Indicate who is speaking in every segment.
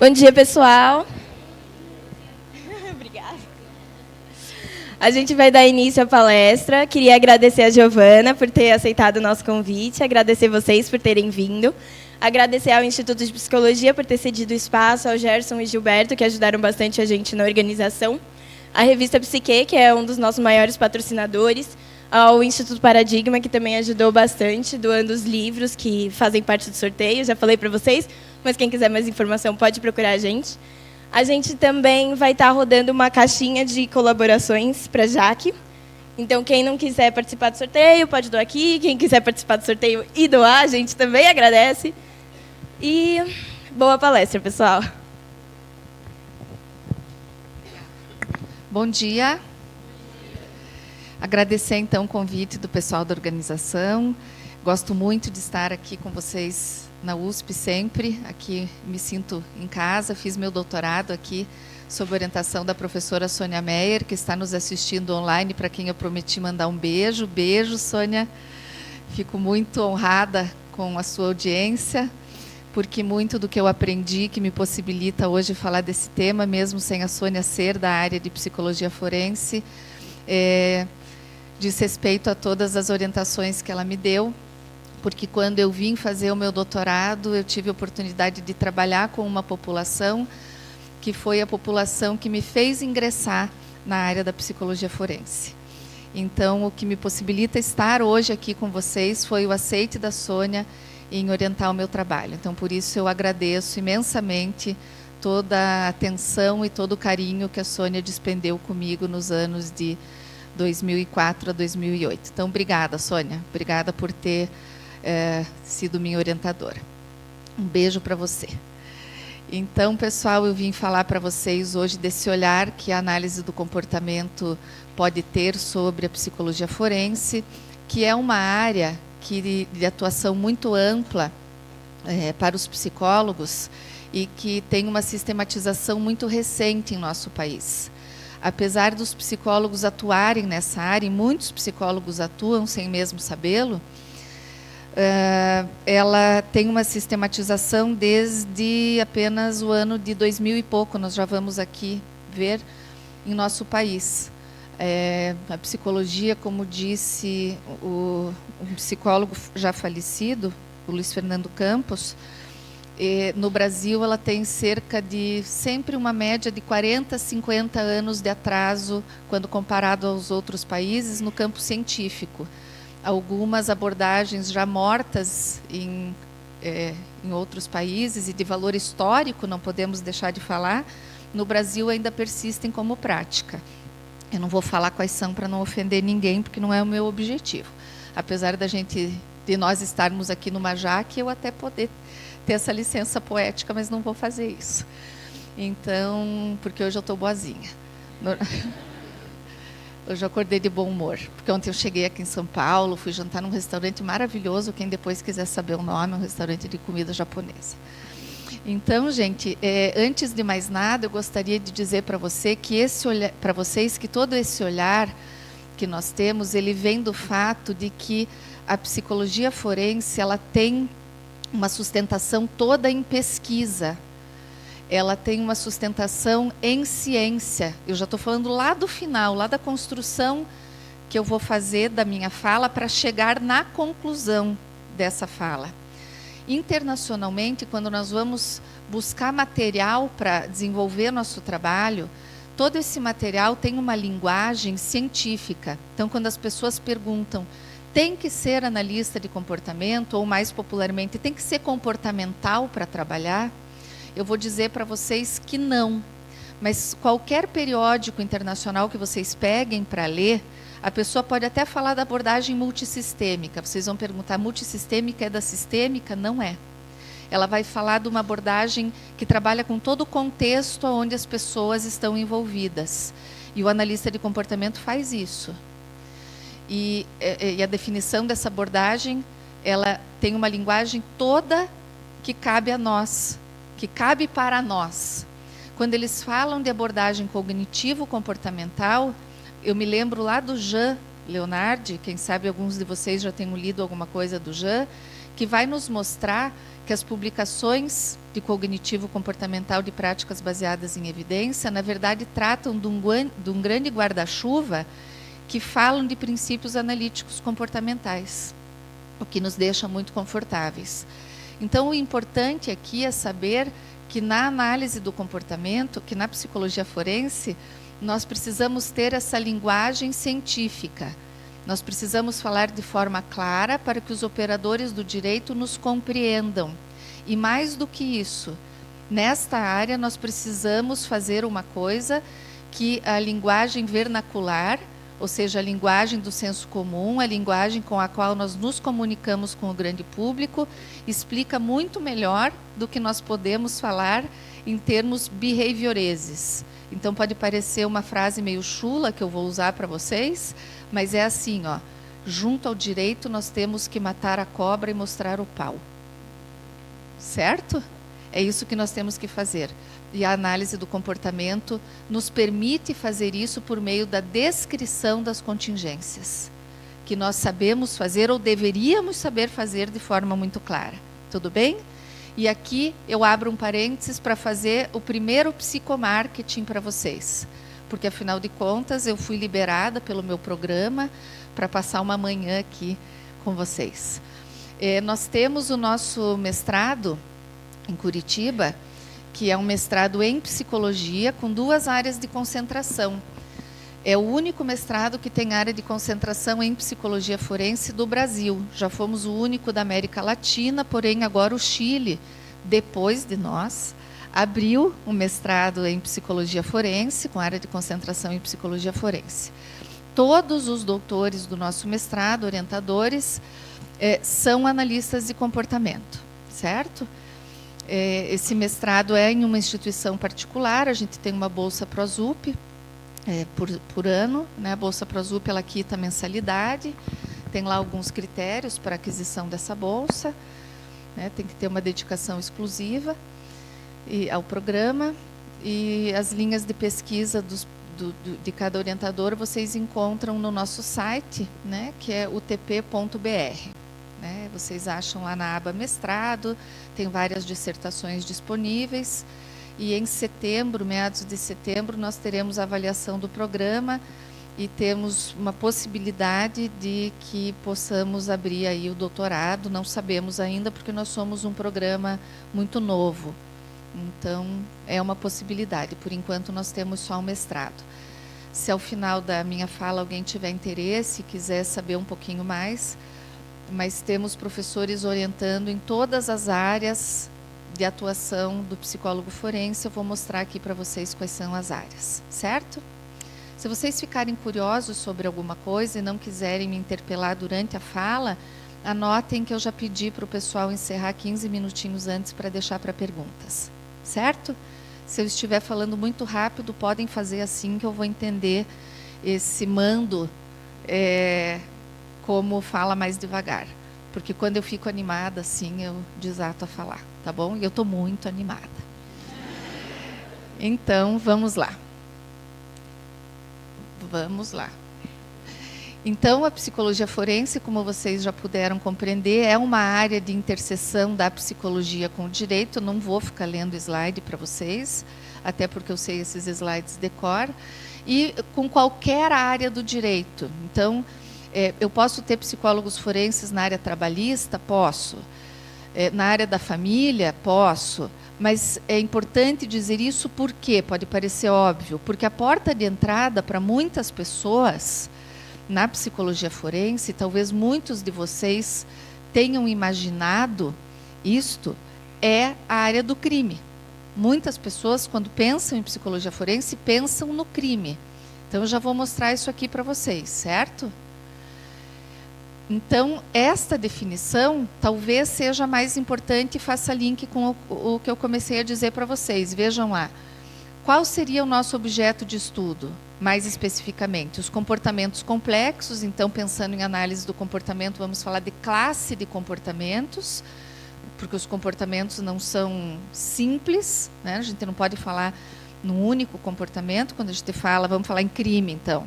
Speaker 1: Bom dia, pessoal. Obrigada. A gente vai dar início à palestra. Queria agradecer a Giovana por ter aceitado o nosso convite, agradecer vocês por terem vindo, agradecer ao Instituto de Psicologia por ter cedido o espaço, ao Gerson e Gilberto, que ajudaram bastante a gente na organização, à revista Psique, que é um dos nossos maiores patrocinadores, ao Instituto Paradigma, que também ajudou bastante, doando os livros que fazem parte do sorteio. Já falei para vocês, mas quem quiser mais informação pode procurar a gente. A gente também vai estar rodando uma caixinha de colaborações para a Jaque. Então, quem não quiser participar do sorteio, pode doar aqui. Quem quiser participar do sorteio e doar, a gente também agradece. E boa palestra, pessoal.
Speaker 2: Bom dia. Agradecer, então, o convite do pessoal da organização. Gosto muito de estar aqui com vocês na USP sempre. Aqui me sinto em casa. Fiz meu doutorado aqui sob orientação da professora Sônia Meyer, que está nos assistindo online, para quem eu prometi mandar um beijo. Beijo, Sônia. Fico muito honrada com a sua audiência, porque muito do que eu aprendi, que me possibilita hoje falar desse tema, mesmo sem a Sônia ser da área de psicologia forense, diz respeito a todas as orientações que ela me deu, porque quando eu vim fazer o meu doutorado, eu tive a oportunidade de trabalhar com uma população que foi a população que me fez ingressar na área da psicologia forense. Então, o que me possibilita estar hoje aqui com vocês foi o aceite da Sônia em orientar o meu trabalho. Então, por isso, eu agradeço imensamente toda a atenção e todo o carinho que a Sônia despendeu comigo nos anos de 2004 a 2008. Então, obrigada, Sônia. Obrigada por ter sido minha orientadora. Um beijo para você. Então, pessoal, eu vim falar para vocês hoje desse olhar que a análise do comportamento pode ter sobre a psicologia forense, que é uma área de atuação muito ampla para os psicólogos e que tem uma sistematização muito recente em nosso país. Apesar dos psicólogos atuarem nessa área, e muitos psicólogos atuam sem mesmo sabê-lo, ela tem uma sistematização desde apenas o ano de 2000 e pouco, nós já vamos aqui ver em nosso país. A psicologia, como disse um psicólogo já falecido, o Luiz Fernando Campos, no Brasil ela tem cerca de, sempre uma média de 40, 50 anos de atraso, quando comparado aos outros países, no campo científico. Algumas abordagens já mortas em outros países e de valor histórico, não podemos deixar de falar, no Brasil ainda persistem como prática. Eu não vou falar quais são para não ofender ninguém, porque não é o meu objetivo. Apesar de nós estarmos aqui no Jaque, eu até poder ter essa licença poética, mas não vou fazer isso. Então, porque hoje eu estou boazinha. Hoje eu acordei de bom humor, porque ontem eu cheguei aqui em São Paulo, fui jantar num restaurante maravilhoso, quem depois quiser saber o nome, é um restaurante de comida japonesa. Então, gente, antes de mais nada, eu gostaria de dizer para vocês que todo esse olhar que nós temos, ele vem do fato de que a psicologia forense, ela tem uma sustentação toda em pesquisa. Ela tem uma sustentação em ciência. Eu já estou falando lá do final, lá da construção que eu vou fazer da minha fala para chegar na conclusão dessa fala. Internacionalmente, quando nós vamos buscar material para desenvolver nosso trabalho, todo esse material tem uma linguagem científica. Então, quando as pessoas perguntam, tem que ser analista de comportamento, ou mais popularmente, tem que ser comportamental para trabalhar? Eu vou dizer para vocês que não. Mas qualquer periódico internacional que vocês peguem para ler, a pessoa pode até falar da abordagem multissistêmica. Vocês vão perguntar, multissistêmica é da sistêmica? Não é. Ela vai falar de uma abordagem que trabalha com todo o contexto onde as pessoas estão envolvidas. E o analista de comportamento faz isso. E a definição dessa abordagem, ela tem uma linguagem toda que cabe a nós, que cabe para nós. Quando eles falam de abordagem cognitivo-comportamental, eu me lembro lá do Jean Leonardi, quem sabe alguns de vocês já tenham lido alguma coisa do Jean, que vai nos mostrar que as publicações de cognitivo comportamental de práticas baseadas em evidência, na verdade, tratam de um grande guarda-chuva que falam de princípios analíticos comportamentais, o que nos deixa muito confortáveis. Então, o importante aqui é saber que na análise do comportamento, que na psicologia forense, nós precisamos ter essa linguagem científica. Nós precisamos falar de forma clara para que os operadores do direito nos compreendam. E mais do que isso, nesta área nós precisamos fazer uma coisa que a linguagem vernacular, ou seja, a linguagem do senso comum, a linguagem com a qual nós nos comunicamos com o grande público, explica muito melhor do que nós podemos falar em termos behavioreses. Então pode parecer uma frase meio chula que eu vou usar para vocês, mas é assim, ó, junto ao direito nós temos que matar a cobra e mostrar o pau. Certo? É isso que nós temos que fazer. E a análise do comportamento nos permite fazer isso por meio da descrição das contingências, que nós sabemos fazer ou deveríamos saber fazer de forma muito clara. Tudo bem? E aqui eu abro um parênteses para fazer o primeiro psicomarketing para vocês, porque afinal de contas eu fui liberada pelo meu programa para passar uma manhã aqui com vocês. Nós temos o nosso mestrado em Curitiba, que é um mestrado em psicologia com 2 áreas de concentração. É o único mestrado que tem área de concentração em psicologia forense do Brasil. Já fomos o único da América Latina, porém agora o Chile, depois de nós, abriu um mestrado em psicologia forense, com área de concentração em psicologia forense. Todos os doutores do nosso mestrado, orientadores, são analistas de comportamento, certo? Esse mestrado é em uma instituição particular, a gente tem uma bolsa ProSUP por ano, né? A bolsa ProSUP ela quita a mensalidade, tem lá alguns critérios para aquisição dessa bolsa, né? Tem que ter uma dedicação exclusiva ao programa, e as linhas de pesquisa de cada orientador vocês encontram no nosso site, né? Que é utp.br. Né? Vocês acham lá na aba mestrado, tem várias dissertações disponíveis, e em setembro, meados de setembro, nós teremos a avaliação do programa e temos uma possibilidade de que possamos abrir aí o doutorado. Não sabemos ainda, porque nós somos um programa muito novo, então é uma possibilidade. Por enquanto nós temos só o mestrado. Se ao final da minha fala alguém tiver interesse e quiser saber um pouquinho mais, mas temos professores orientando em todas as áreas de atuação do psicólogo forense. Eu vou mostrar aqui para vocês quais são as áreas, certo? Se vocês ficarem curiosos sobre alguma coisa e não quiserem me interpelar durante a fala, anotem que eu já pedi para o pessoal encerrar 15 minutinhos antes para deixar para perguntas, certo? Se eu estiver falando muito rápido, podem fazer assim que eu vou entender esse mando como fala mais devagar, porque quando eu fico animada assim, eu desato a falar, tá bom? E eu estou muito animada. Então, vamos lá. Vamos lá. Então, a psicologia forense, como vocês já puderam compreender, é uma área de interseção da psicologia com o direito. Eu não vou ficar lendo slide para vocês, até porque eu sei esses slides de cor, e com qualquer área do direito. Então, eu posso ter psicólogos forenses na área trabalhista? Posso. Na área da família? Posso. Mas é importante dizer isso porque, pode parecer óbvio, porque a porta de entrada para muitas pessoas na psicologia forense, talvez muitos de vocês tenham imaginado isto, é a área do crime. Muitas pessoas, quando pensam em psicologia forense, pensam no crime. Então, eu já vou mostrar isso aqui para vocês, certo? Então, esta definição talvez seja mais importante e faça link com o que eu comecei a dizer para vocês. Vejam lá. Qual seria o nosso objeto de estudo, mais especificamente? Os comportamentos complexos. Então, pensando em análise do comportamento, vamos falar de classe de comportamentos, porque os comportamentos não são simples, né? A gente não pode falar num único comportamento. Quando a gente fala, vamos falar em crime, então.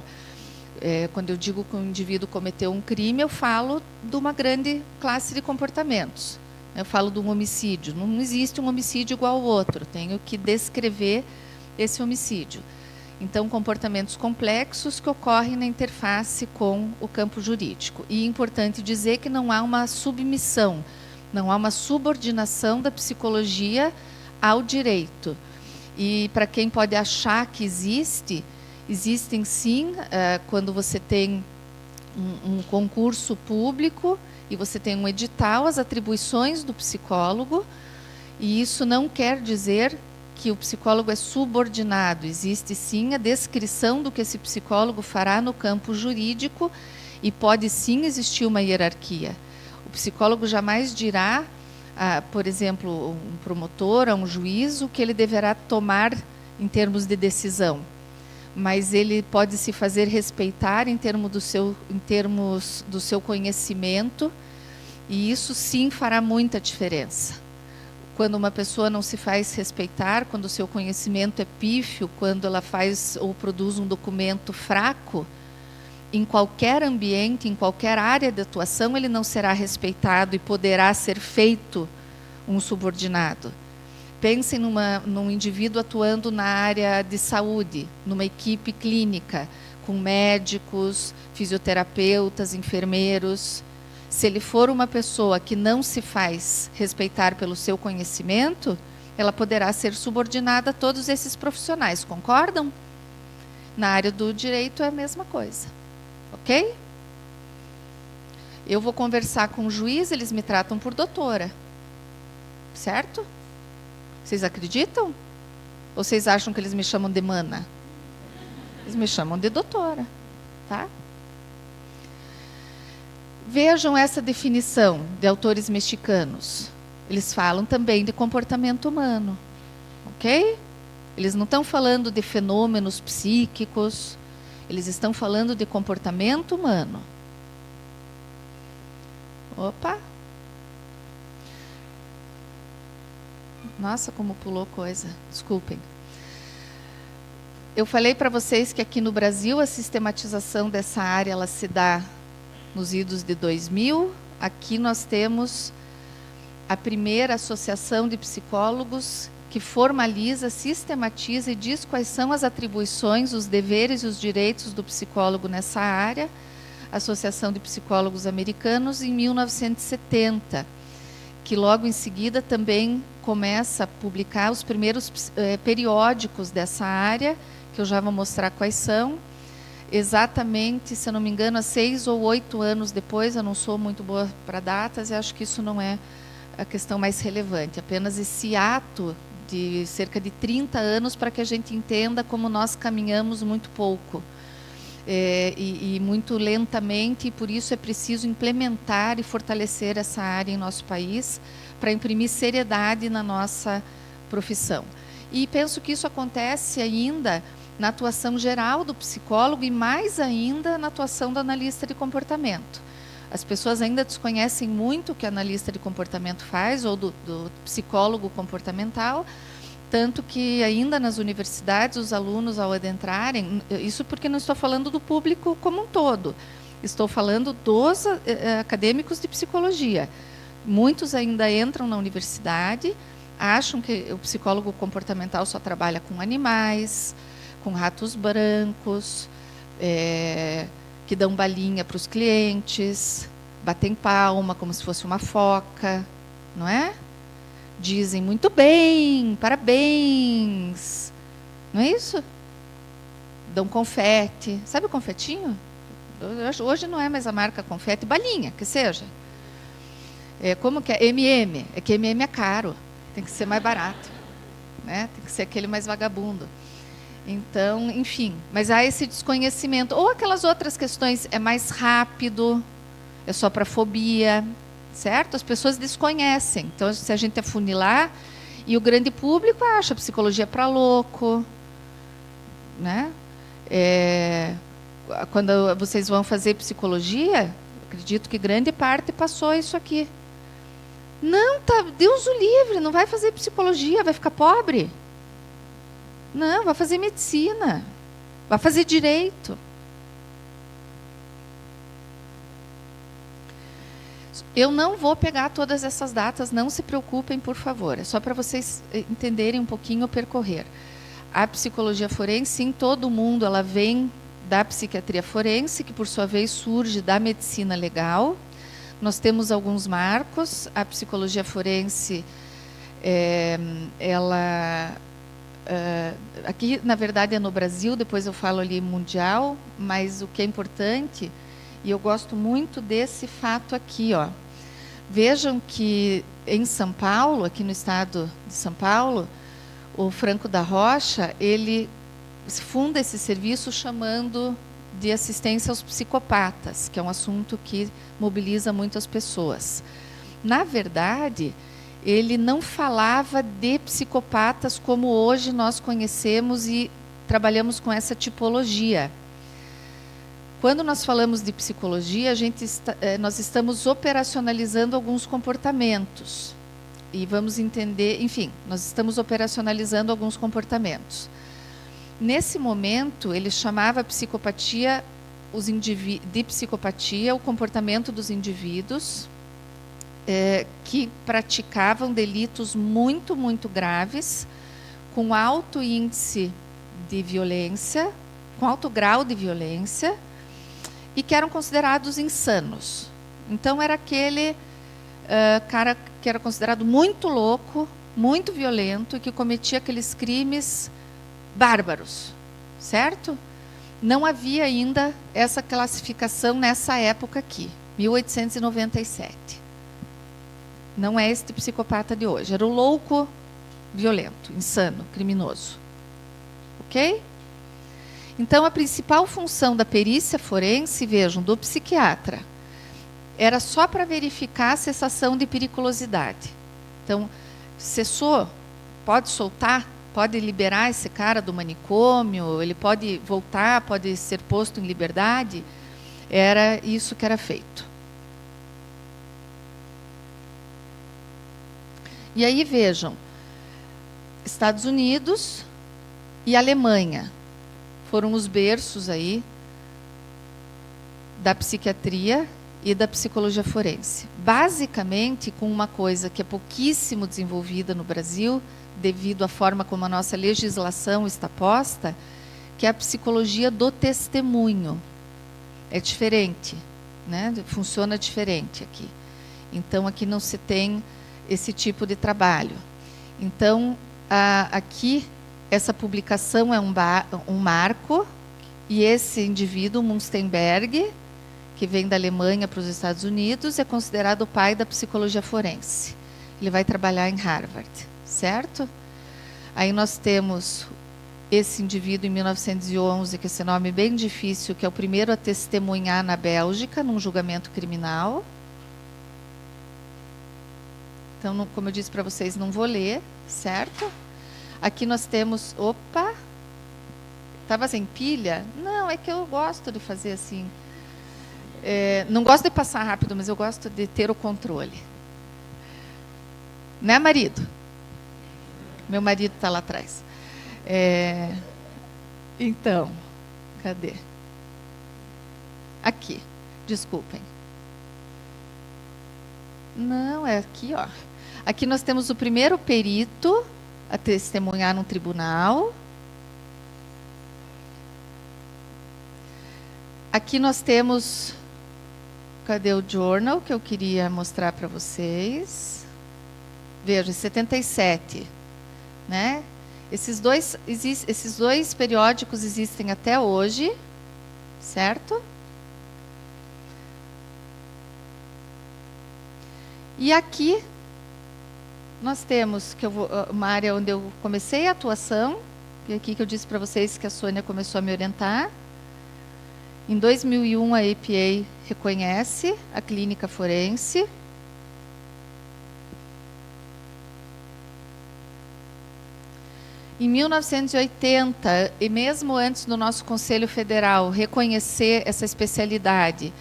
Speaker 2: Quando eu digo que o indivíduo cometeu um crime, eu falo de uma grande classe de comportamentos. Eu falo de um homicídio. Não existe um homicídio igual ao outro. Tenho que descrever esse homicídio. Então, comportamentos complexos que ocorrem na interface com o campo jurídico. E é importante dizer que não há uma submissão, não há uma subordinação da psicologia ao direito. E para quem pode achar que existem sim, quando você tem um concurso público e você tem um edital, as atribuições do psicólogo, e isso não quer dizer que o psicólogo é subordinado. Existe sim a descrição do que esse psicólogo fará no campo jurídico e pode sim existir uma hierarquia. O psicólogo jamais dirá, por exemplo, um promotor, a um juiz, o que ele deverá tomar em termos de decisão. Mas ele pode se fazer respeitar em termos do seu conhecimento, e isso sim fará muita diferença. Quando uma pessoa não se faz respeitar, quando o seu conhecimento é pífio, quando ela faz ou produz um documento fraco, em qualquer ambiente, em qualquer área de atuação, ele não será respeitado e poderá ser feito um subordinado. Pensem num indivíduo atuando na área de saúde, numa equipe clínica, com médicos, fisioterapeutas, enfermeiros. Se ele for uma pessoa que não se faz respeitar pelo seu conhecimento, ela poderá ser subordinada a todos esses profissionais, concordam? Na área do direito é a mesma coisa, ok? Eu vou conversar com o juiz, eles me tratam por doutora, certo? Vocês acreditam? Ou vocês acham que eles me chamam de mana? Eles me chamam de doutora, tá? Vejam essa definição de autores mexicanos. Eles falam também de comportamento humano, ok? Eles não estão falando de fenômenos psíquicos, eles estão falando de comportamento humano. Opa! Nossa, como pulou coisa. Desculpem. Eu falei para vocês que aqui no Brasil a sistematização dessa área ela se dá nos idos de 2000. Aqui nós temos a primeira associação de psicólogos que formaliza, sistematiza e diz quais são as atribuições, os deveres e os direitos do psicólogo nessa área. A Associação de Psicólogos Americanos, em 1970, que logo em seguida também começa a publicar os primeiros periódicos dessa área, que eu já vou mostrar quais são. Exatamente, se eu não me engano, há 6 ou 8 anos depois, eu não sou muito boa para datas, e acho que isso não é a questão mais relevante, apenas esse ato de cerca de 30 anos para que a gente entenda como nós caminhamos muito pouco. E muito lentamente, e por isso é preciso implementar e fortalecer essa área em nosso país para imprimir seriedade na nossa profissão. E penso que isso acontece ainda na atuação geral do psicólogo e mais ainda na atuação do analista de comportamento. As pessoas ainda desconhecem muito o que o analista de comportamento faz, ou do psicólogo comportamental, tanto que ainda nas universidades os alunos ao adentrarem, isso porque não estou falando do público como um todo, estou falando dos acadêmicos de psicologia. Muitos ainda entram na universidade, acham que o psicólogo comportamental só trabalha com animais, com ratos brancos, que dão balinha para os clientes, batem palma como se fosse uma foca, não é? Dizem muito bem, parabéns, não é isso? Dão confete, sabe o confetinho? Hoje não é mais a marca confete, balinha, que seja. Como que é? MM, é que MM é caro, tem que ser mais barato, né? Tem que ser aquele mais vagabundo. Então, enfim, mas há esse desconhecimento. Ou aquelas outras questões, é mais rápido, é só para fobia, certo? As pessoas desconhecem. Então, se a gente afunilar, e o grande público acha psicologia para louco, né? Quando vocês vão fazer psicologia, acredito que grande parte passou isso aqui. Não, tá, Deus o livre, não vai fazer psicologia, vai ficar pobre. Não, vai fazer medicina, vai fazer direito. Eu não vou pegar todas essas datas, não se preocupem, por favor. É só para vocês entenderem um pouquinho o percorrer. A psicologia forense, em todo o mundo, ela vem da psiquiatria forense, que por sua vez surge da medicina legal. Nós temos alguns marcos. A psicologia forense, aqui, na verdade, é no Brasil, depois eu falo ali mundial, mas o que é importante, e eu gosto muito desse fato aqui, ó. Vejam que em São Paulo, aqui no estado de São Paulo, o Franco da Rocha, ele funda esse serviço chamando de assistência aos psicopatas, que é um assunto que mobiliza muitas pessoas. Na verdade, ele não falava de psicopatas como hoje nós conhecemos e trabalhamos com essa tipologia. Quando nós falamos de psicologia, nós estamos operacionalizando alguns comportamentos. E vamos entender, enfim, nós estamos operacionalizando alguns comportamentos. Nesse momento, ele chamava a psicopatia, de psicopatia, o comportamento dos indivíduos que praticavam delitos muito, muito graves, com alto índice de violência, com alto grau de violência, e que eram considerados insanos. Então, era aquele cara que era considerado muito louco, muito violento, e que cometia aqueles crimes bárbaros, certo? Não havia ainda essa classificação nessa época aqui, 1897. Não é este psicopata de hoje, era o louco violento, insano, criminoso. Ok? Então, a principal função da perícia forense, vejam, do psiquiatra, era só para verificar a cessação de periculosidade. Então, cessou, pode soltar, pode liberar esse cara do manicômio, ele pode voltar, pode ser posto em liberdade. Era isso que era feito. E aí, vejam, Estados Unidos e Alemanha foram os berços aí da psiquiatria e da psicologia forense. Basicamente, com uma coisa que é pouquíssimo desenvolvida no Brasil, devido à forma como a nossa legislação está posta, que é a psicologia do testemunho. É diferente, né? Funciona diferente aqui. Então, aqui não se tem esse tipo de trabalho. Então, aqui, essa publicação é um marco, e esse indivíduo, Munstenberg, que vem da Alemanha para os Estados Unidos, é considerado o pai da psicologia forense. Ele vai trabalhar em Harvard, certo? Aí nós temos esse indivíduo em 1911, que é esse nome bem difícil, que é o primeiro a testemunhar na Bélgica, num julgamento criminal. Então, como eu disse para vocês, não vou ler, certo? Aqui nós temos... Opa! Estava sem pilha? Não, é que eu gosto de fazer assim. Não gosto de passar rápido, mas eu gosto de ter o controle. Né, marido? Meu marido está lá atrás. Então, cadê? Aqui, desculpem. Não, é aqui, ó. Aqui nós temos o primeiro perito a testemunhar num tribunal. Aqui nós temos... Cadê o journal que eu queria mostrar para vocês? Veja, 77. Né? Esses dois periódicos existem até hoje, certo? E aqui nós temos uma área onde eu comecei a atuação, e aqui que eu disse para vocês que a Sônia começou a me orientar. Em 2001, a EPA reconhece a clínica forense. Em 1980, e mesmo antes do nosso Conselho Federal reconhecer essa especialidade,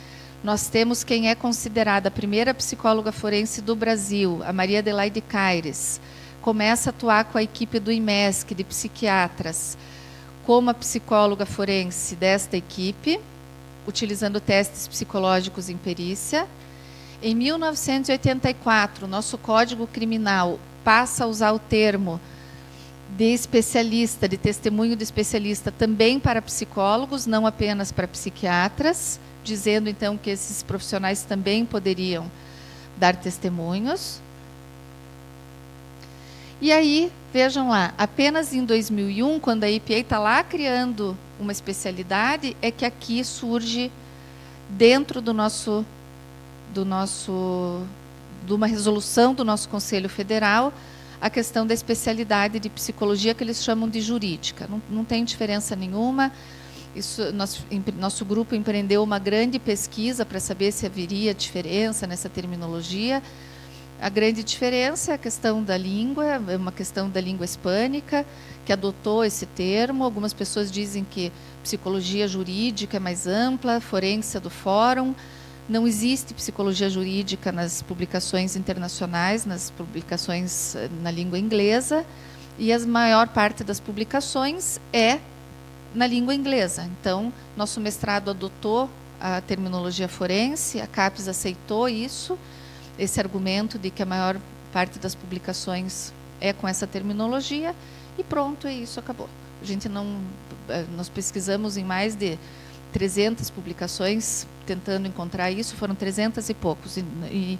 Speaker 2: nós temos quem é considerada a primeira psicóloga forense do Brasil, a Maria Adelaide Caires. Começa a atuar com a equipe do IMESC, de psiquiatras, como a psicóloga forense desta equipe, utilizando testes psicológicos em perícia. Em 1984, nosso Código Criminal passa a usar o termo de especialista, de testemunho de especialista, também para psicólogos, não apenas para psiquiatras, dizendo então que esses profissionais também poderiam dar testemunhos. E aí, vejam lá, apenas em 2001, quando a EPA está lá criando uma especialidade, é que aqui surge, dentro de uma resolução do nosso Conselho Federal, a questão da especialidade de psicologia, que eles chamam de jurídica. Não tem diferença nenhuma. Nosso grupo empreendeu uma grande pesquisa para saber se haveria diferença nessa terminologia. A grande diferença é a questão da língua, é uma questão da língua hispânica, que adotou esse termo. Algumas pessoas dizem que psicologia jurídica é mais ampla, forense é do fórum. Não existe psicologia jurídica nas publicações internacionais, nas publicações na língua inglesa, e a maior parte das publicações é na língua inglesa. Então, nosso mestrado adotou a terminologia forense, a CAPES aceitou isso, esse argumento de que a maior parte das publicações é com essa terminologia, e pronto, é isso, acabou. Nós pesquisamos em mais de 300 publicações tentando encontrar isso, foram 300 e poucos, e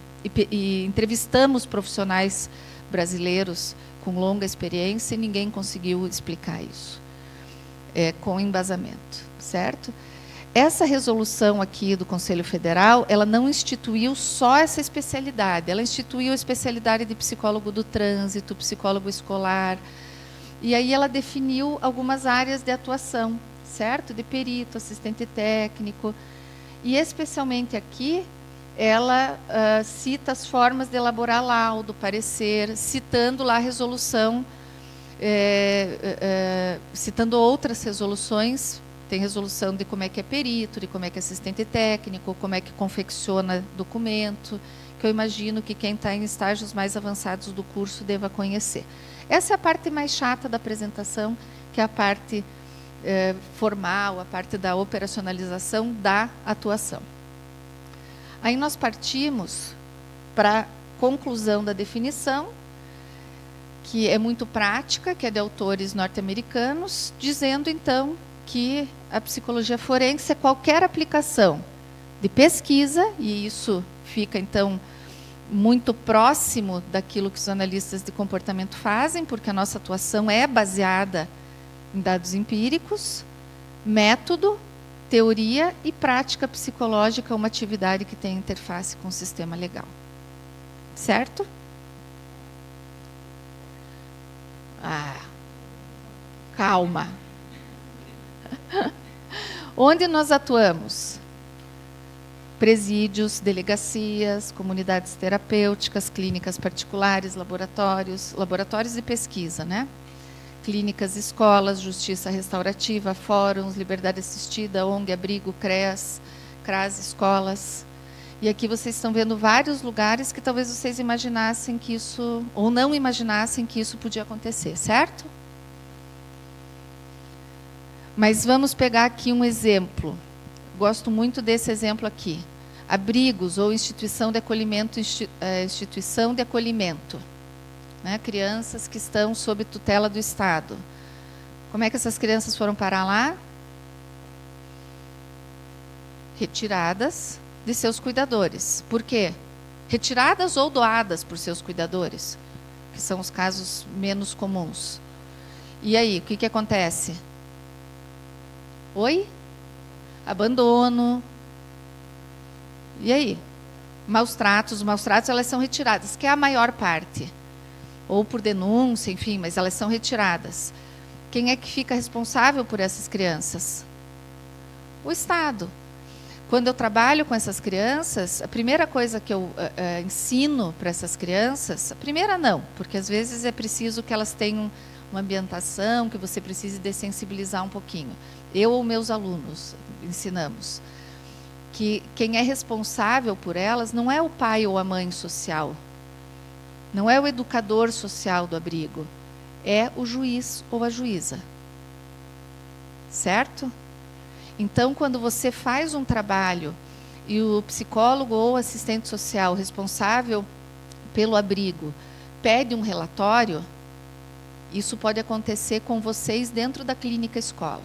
Speaker 2: entrevistamos profissionais brasileiros com longa experiência e ninguém conseguiu explicar isso com embasamento, certo? Essa resolução aqui do Conselho Federal, ela não instituiu só essa especialidade, ela instituiu a especialidade de psicólogo do trânsito, psicólogo escolar, e aí ela definiu algumas áreas de atuação, certo? De perito, assistente técnico, e especialmente aqui, ela cita as formas de elaborar laudo, parecer, citando lá a resolução, citando outras resoluções. Tem resolução de como é que é perito, de como é que é assistente técnico, como é que confecciona documento, que eu imagino que quem está em estágios mais avançados do curso deva conhecer. Essa é a parte mais chata da apresentação, que é a parte formal, a parte da operacionalização da atuação. Aí nós partimos para a conclusão da definição, que é muito prática, que é de autores norte-americanos, dizendo então que a psicologia forense é qualquer aplicação de pesquisa, e isso fica então muito próximo daquilo que os analistas de comportamento fazem, porque a nossa atuação é baseada em dados empíricos, método, teoria e prática psicológica, uma atividade que tem interface com o sistema legal. Certo? Calma. Onde nós atuamos? Presídios, delegacias, comunidades terapêuticas, clínicas particulares, laboratórios de pesquisa, né? Clínicas, escolas, justiça restaurativa, fóruns, liberdade assistida, ONG, abrigo, CRAS, escolas. E aqui vocês estão vendo vários lugares que talvez vocês imaginassem que isso, ou não imaginassem que isso podia acontecer, certo? Mas vamos pegar aqui um exemplo. Gosto muito desse exemplo aqui. Abrigos ou instituição de acolhimento, né? Crianças que estão sob tutela do Estado. Como é que essas crianças foram parar lá? Retiradas de seus cuidadores. Por quê? Retiradas ou doadas por seus cuidadores, que são os casos menos comuns. E aí, o que acontece? Oi? Abandono. E aí? Maus tratos. Os maus tratos, elas são retiradas, que é a maior parte. Ou por denúncia, enfim, mas elas são retiradas. Quem é que fica responsável por essas crianças? O Estado. Quando eu trabalho com essas crianças, a primeira coisa que eu ensino para essas crianças, a primeira não, porque às vezes é preciso que elas tenham uma ambientação, que você precise dessensibilizar um pouquinho. Eu ou meus alunos ensinamos que quem é responsável por elas não é o pai ou a mãe social, não é o educador social do abrigo, é o juiz ou a juíza. Certo? Então, quando você faz um trabalho e o psicólogo ou assistente social responsável pelo abrigo pede um relatório, isso pode acontecer com vocês dentro da clínica escola.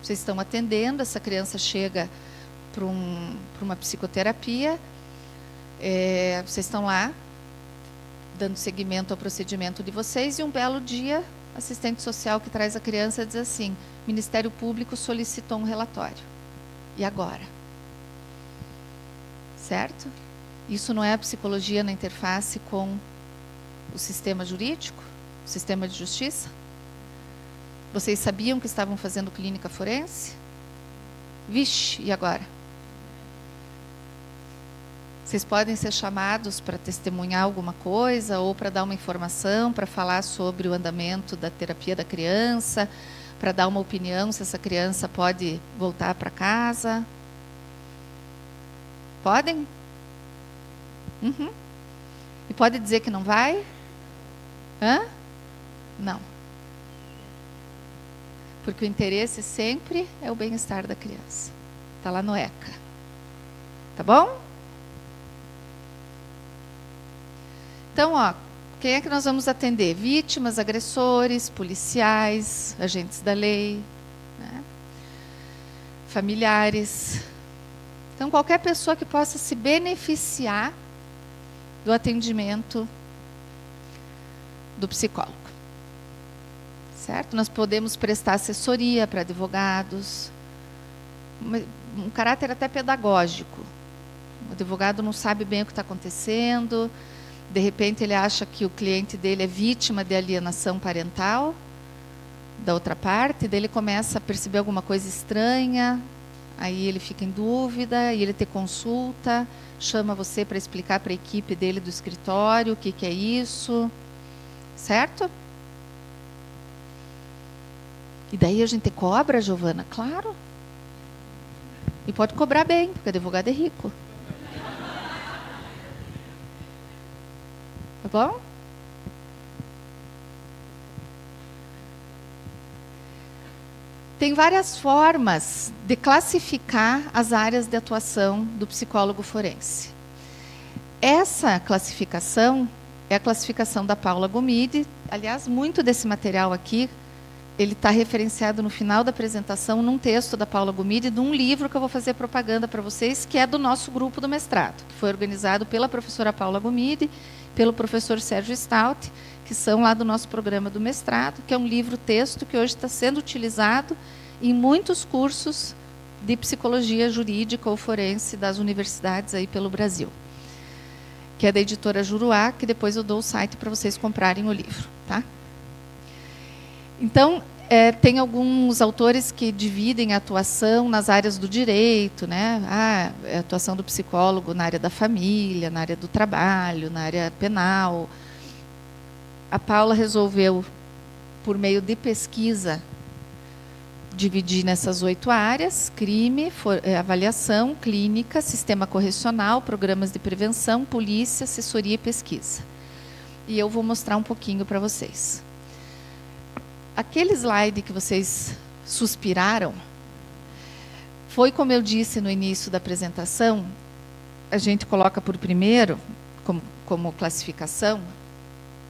Speaker 2: Vocês estão atendendo, essa criança chega para uma psicoterapia, vocês estão lá, dando seguimento ao procedimento de vocês, e um belo dia, assistente social que traz a criança diz assim: Ministério Público solicitou um relatório. E agora? Certo? Isso não é a psicologia na interface com o sistema jurídico, o sistema de justiça? Vocês sabiam que estavam fazendo clínica forense? Vixe, e agora? Vocês podem ser chamados para testemunhar alguma coisa ou para dar uma informação, para falar sobre o andamento da terapia da criança, para dar uma opinião se essa criança pode voltar para casa. Podem? Uhum. E pode dizer que não vai? Hã? Não. Porque o interesse sempre é o bem-estar da criança. Está lá no ECA. Tá bom? Então, ó, quem é que nós vamos atender? Vítimas, agressores, policiais, agentes da lei, né? Familiares. Então, qualquer pessoa que possa se beneficiar do atendimento do psicólogo. Certo? Nós podemos prestar assessoria para advogados, um caráter até pedagógico. O advogado não sabe bem o que está acontecendo, de repente ele acha que o cliente dele é vítima de alienação parental da outra parte, daí ele começa a perceber alguma coisa estranha, aí ele fica em dúvida, e ele te consulta, chama você para explicar para a equipe dele do escritório o que é isso, certo? E daí a gente cobra, Giovana? Claro. E pode cobrar bem, porque o advogado é rico. Tá bom? Tem várias formas de classificar as áreas de atuação do psicólogo forense. Essa classificação é a classificação da Paula Gomide. Aliás, muito desse material aqui, ele está referenciado no final da apresentação num texto da Paula Gomide, de um livro que eu vou fazer propaganda para vocês, que é do nosso grupo do mestrado, que foi organizado pela professora Paula Gomide, pelo professor Sérgio Stout, que são lá do nosso programa do mestrado, que é um livro-texto que hoje está sendo utilizado em muitos cursos de psicologia jurídica ou forense das universidades aí pelo Brasil, que é da editora Juruá, que depois eu dou o site para vocês comprarem o livro, tá? Então, tem alguns autores que dividem a atuação nas áreas do direito, né? A atuação do psicólogo na área da família, na área do trabalho, na área penal. A Paula resolveu, por meio de pesquisa, dividir nessas 8 áreas: crime, avaliação, clínica, sistema correcional, programas de prevenção, polícia, assessoria e pesquisa. E eu vou mostrar um pouquinho para vocês. Aquele slide que vocês suspiraram, foi, como eu disse no início da apresentação, a gente coloca por primeiro, como classificação,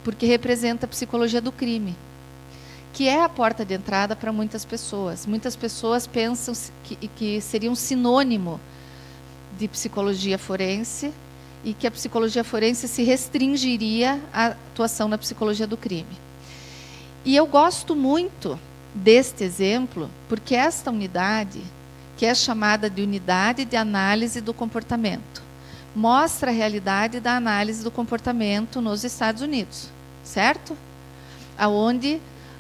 Speaker 2: porque representa a psicologia do crime, que é a porta de entrada para muitas pessoas. Muitas pessoas pensam que seria um sinônimo de psicologia forense e que a psicologia forense se restringiria à atuação na psicologia do crime. E eu gosto muito deste exemplo, porque esta unidade, que é chamada de unidade de análise do comportamento, mostra a realidade da análise do comportamento nos Estados Unidos, certo? Onde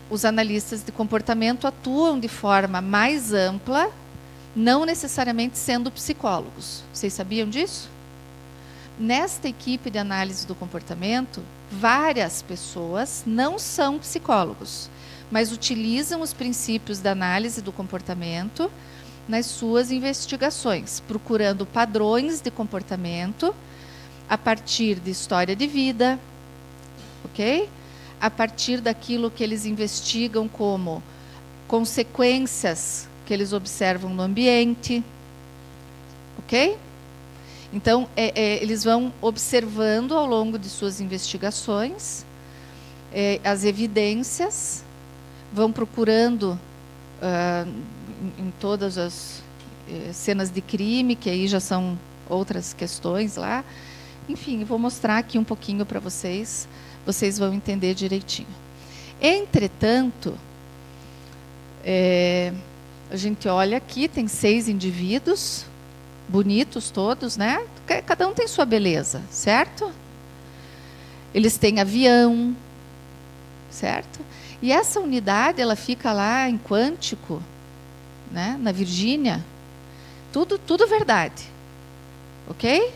Speaker 2: os analistas de comportamento atuam de forma mais ampla, não necessariamente sendo psicólogos. Vocês sabiam disso? Nesta equipe de análise do comportamento, várias pessoas não são psicólogos, mas utilizam os princípios da análise do comportamento nas suas investigações, procurando padrões de comportamento a partir de história de vida, ok? A partir daquilo que eles investigam como consequências que eles observam no ambiente, ok? ok? Então, eles vão observando ao longo de suas investigações as evidências, vão procurando em todas as cenas de crime, que aí já são outras questões lá. Enfim, vou mostrar aqui um pouquinho para vocês, vocês vão entender direitinho. Entretanto, a gente olha aqui, tem 6 indivíduos, bonitos todos, né? Cada um tem sua beleza, certo? Eles têm avião, certo? E essa unidade, ela fica lá em Quantico, né? Na Virgínia. Tudo verdade, ok?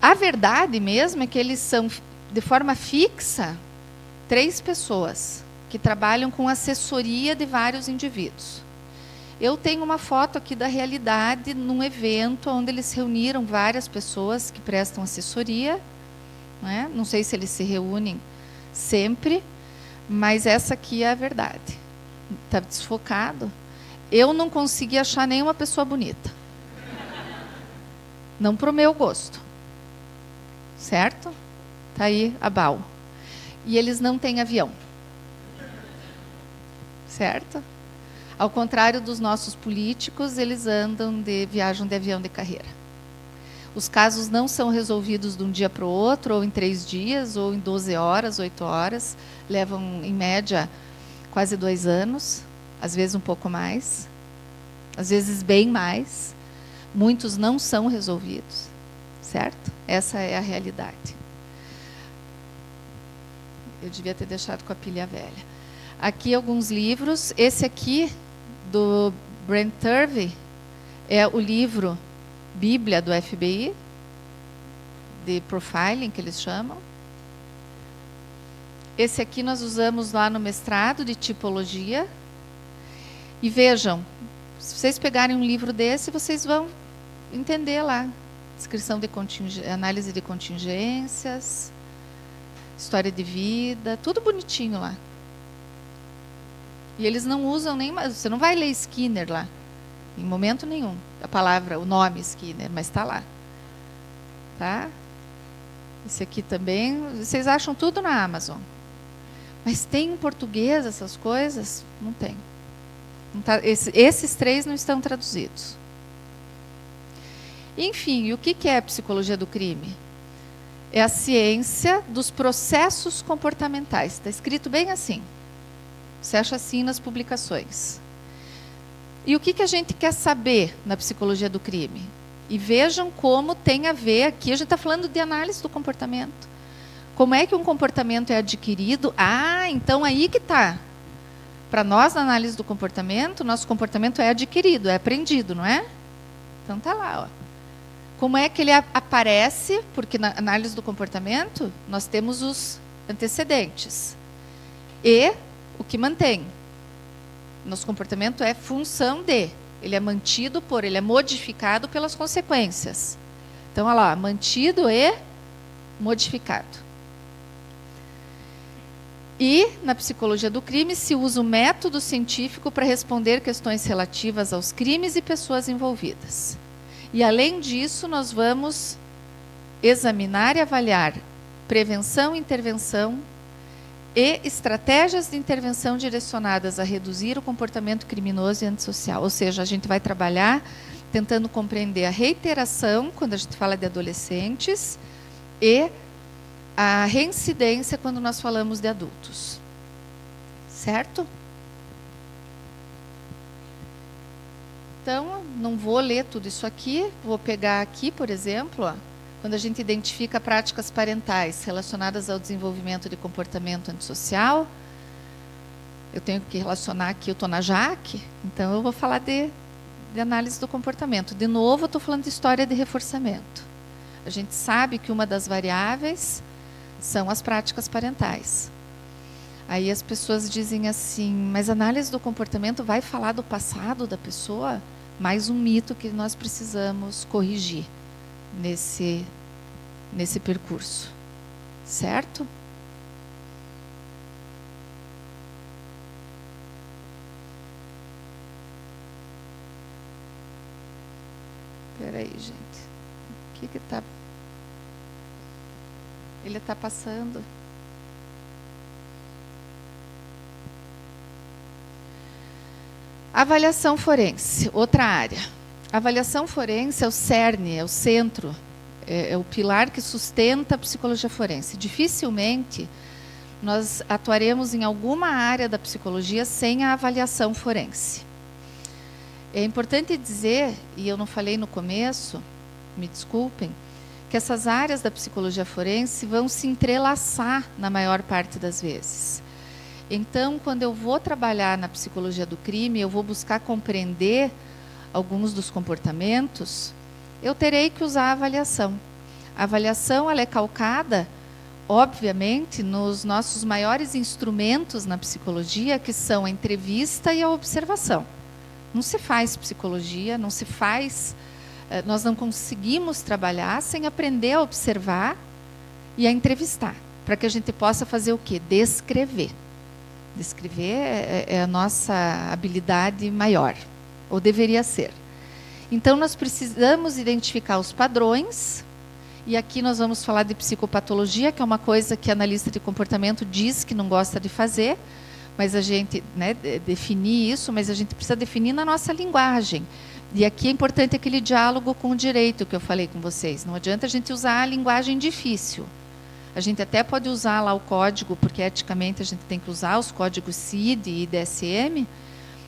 Speaker 2: A verdade mesmo é que eles são, de forma fixa, 3 pessoas que trabalham com assessoria de vários indivíduos. Eu tenho uma foto aqui da realidade num evento onde eles reuniram várias pessoas que prestam assessoria, né? Não sei se eles se reúnem sempre, mas essa aqui é a verdade. Está desfocado. Eu não consegui achar nenhuma pessoa bonita. Não para o meu gosto. Certo? Está aí a BAU. E eles não têm avião. Certo? Ao contrário dos nossos políticos, eles viajam de avião de carreira. Os casos não são resolvidos de um dia para o outro, ou em 3 dias, ou em 12 horas, 8 horas. Levam, em média, quase 2 anos, às vezes um pouco mais, às vezes bem mais. Muitos não são resolvidos, certo? Essa é a realidade. Eu devia ter deixado com a pilha velha. Aqui alguns livros. Esse aqui, do Brent Turvey, é o livro Bíblia do FBI, de profiling, que eles chamam. Esse aqui nós usamos lá no mestrado de tipologia. E vejam, se vocês pegarem um livro desse, vocês vão entender lá. Descrição de análise de contingências, história de vida, tudo bonitinho lá. E eles não usam nem... Você não vai ler Skinner lá, em momento nenhum. A palavra, o nome Skinner, mas está lá. Tá? Esse aqui também, vocês acham tudo na Amazon. Mas tem em português essas coisas? Não tem. Não tá, esses 3 não estão traduzidos. Enfim, o que é a psicologia do crime? É a ciência dos processos comportamentais. Está escrito bem assim. Você acha assim nas publicações. E o que a gente quer saber na psicologia do crime? E vejam como tem a ver aqui, a gente está falando de análise do comportamento. Como é que um comportamento é adquirido? Ah, então aí que está. Para nós, na análise do comportamento, nosso comportamento é adquirido, é aprendido, não é? Então está lá, ó. Como é que ele aparece? Porque na análise do comportamento, nós temos os antecedentes. E o que mantém. Nosso comportamento é função de. Ele é mantido ele é modificado pelas consequências. Então, olha lá, mantido e modificado. E, na psicologia do crime, se usa o método científico para responder questões relativas aos crimes e pessoas envolvidas. E, além disso, nós vamos examinar e avaliar prevenção e intervenção e estratégias de intervenção direcionadas a reduzir o comportamento criminoso e antissocial. Ou seja, a gente vai trabalhar tentando compreender a reiteração, quando a gente fala de adolescentes, e a reincidência quando nós falamos de adultos. Certo? Então, não vou ler tudo isso aqui, vou pegar aqui, por exemplo, ó, quando a gente identifica práticas parentais relacionadas ao desenvolvimento de comportamento antissocial, eu tenho que relacionar aqui, eu estou na JAC, então eu vou falar de análise do comportamento. De novo, eu estou falando de história de reforçamento. A gente sabe que uma das variáveis são as práticas parentais. Aí as pessoas dizem assim, mas a análise do comportamento vai falar do passado da pessoa? Mais um mito que nós precisamos corrigir nesse percurso. Certo? Espera aí, gente. O que está... Ele está passando. Avaliação forense, outra área. A avaliação forense é o cerne, é o centro, é o pilar que sustenta a psicologia forense. Dificilmente nós atuaremos em alguma área da psicologia sem a avaliação forense. É importante dizer, e eu não falei no começo, me desculpem, que essas áreas da psicologia forense vão se entrelaçar na maior parte das vezes. Então, quando eu vou trabalhar na psicologia do crime, eu vou buscar compreender alguns dos comportamentos, eu terei que usar a avaliação. A avaliação ela é calcada, obviamente, nos nossos maiores instrumentos na psicologia, que são a entrevista e a observação. Não se faz psicologia, não se faz... Nós não conseguimos trabalhar sem aprender a observar e a entrevistar, para que a gente possa fazer o quê? Descrever. Descrever é a nossa habilidade maior, ou deveria ser. Então, nós precisamos identificar os padrões, e aqui nós vamos falar de psicopatologia, que é uma coisa que a analista de comportamento diz que não gosta de fazer, mas a gente, né, definir isso, mas a gente precisa definir na nossa linguagem. E aqui é importante aquele diálogo com o direito que eu falei com vocês. Não adianta a gente usar a linguagem difícil. A gente até pode usar lá o código, porque eticamente a gente tem que usar os códigos CID e DSM,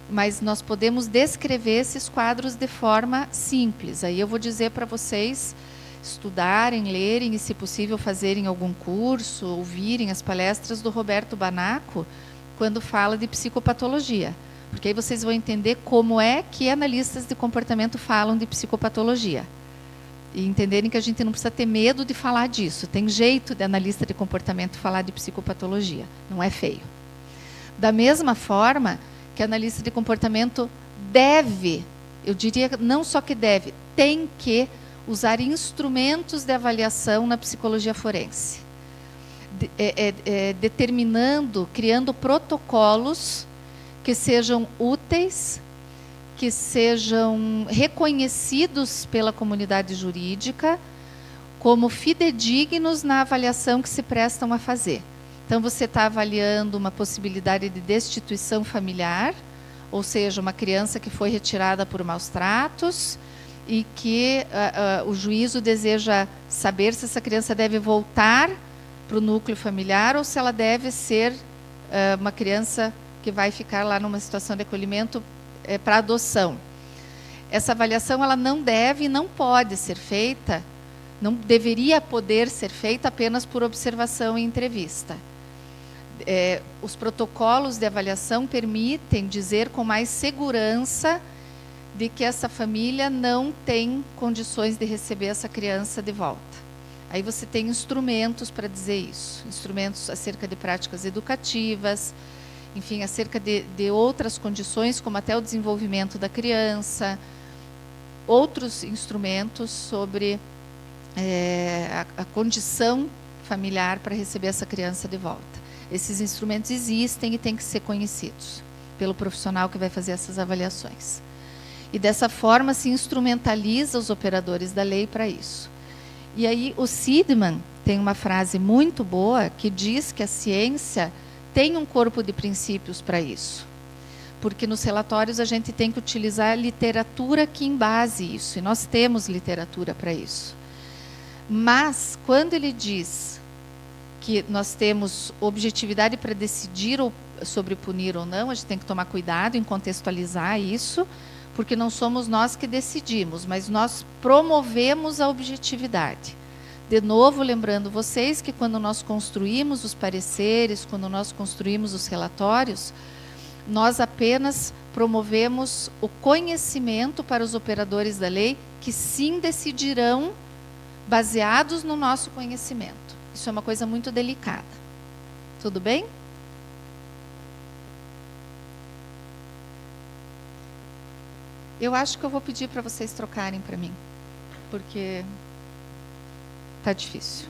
Speaker 2: mas nós podemos descrever esses quadros de forma simples. Aí eu vou dizer para vocês estudarem, lerem e, se possível, fazerem algum curso, ouvirem as palestras do Roberto Banaco, quando fala de psicopatologia. Porque aí vocês vão entender como é que analistas de comportamento falam de psicopatologia. E entenderem que a gente não precisa ter medo de falar disso. Tem jeito de analista de comportamento falar de psicopatologia. Não é feio. Da mesma forma que analista de comportamento deve, eu diria não só que deve, tem que usar instrumentos de avaliação na psicologia forense. Determinando, criando protocolos que sejam úteis, que sejam reconhecidos pela comunidade jurídica como fidedignos na avaliação que se prestam a fazer. Então, você está avaliando uma possibilidade de destituição familiar, ou seja, uma criança que foi retirada por maus tratos e que o juízo deseja saber se essa criança deve voltar para o núcleo familiar ou se ela deve ser uma criança que vai ficar lá numa situação de acolhimento para adoção. Essa avaliação ela não deve e não pode ser feita, não deveria poder ser feita apenas por observação e entrevista. Os protocolos de avaliação permitem dizer com mais segurança de que essa família não tem condições de receber essa criança de volta. Aí você tem instrumentos para dizer isso, instrumentos acerca de práticas educativas, enfim, acerca de outras condições, como até o desenvolvimento da criança, outros instrumentos sobre a condição familiar para receber essa criança de volta. Esses instrumentos existem e têm que ser conhecidos pelo profissional que vai fazer essas avaliações. E dessa forma se instrumentaliza os operadores da lei para isso. E aí o Sidman tem uma frase muito boa que diz que a ciência tem um corpo de princípios para isso. Porque nos relatórios a gente tem que utilizar a literatura que embase isso. E nós temos literatura para isso. Mas, quando ele diz que nós temos objetividade para decidir sobre punir ou não, a gente tem que tomar cuidado em contextualizar isso, porque não somos nós que decidimos, mas nós promovemos a objetividade. De novo, lembrando vocês que quando nós construímos os pareceres, quando nós construímos os relatórios, nós apenas promovemos o conhecimento para os operadores da lei, que sim decidirão baseados no nosso conhecimento. Isso é uma coisa muito delicada. Tudo bem? Eu acho que eu vou pedir para vocês trocarem para mim, porque está difícil.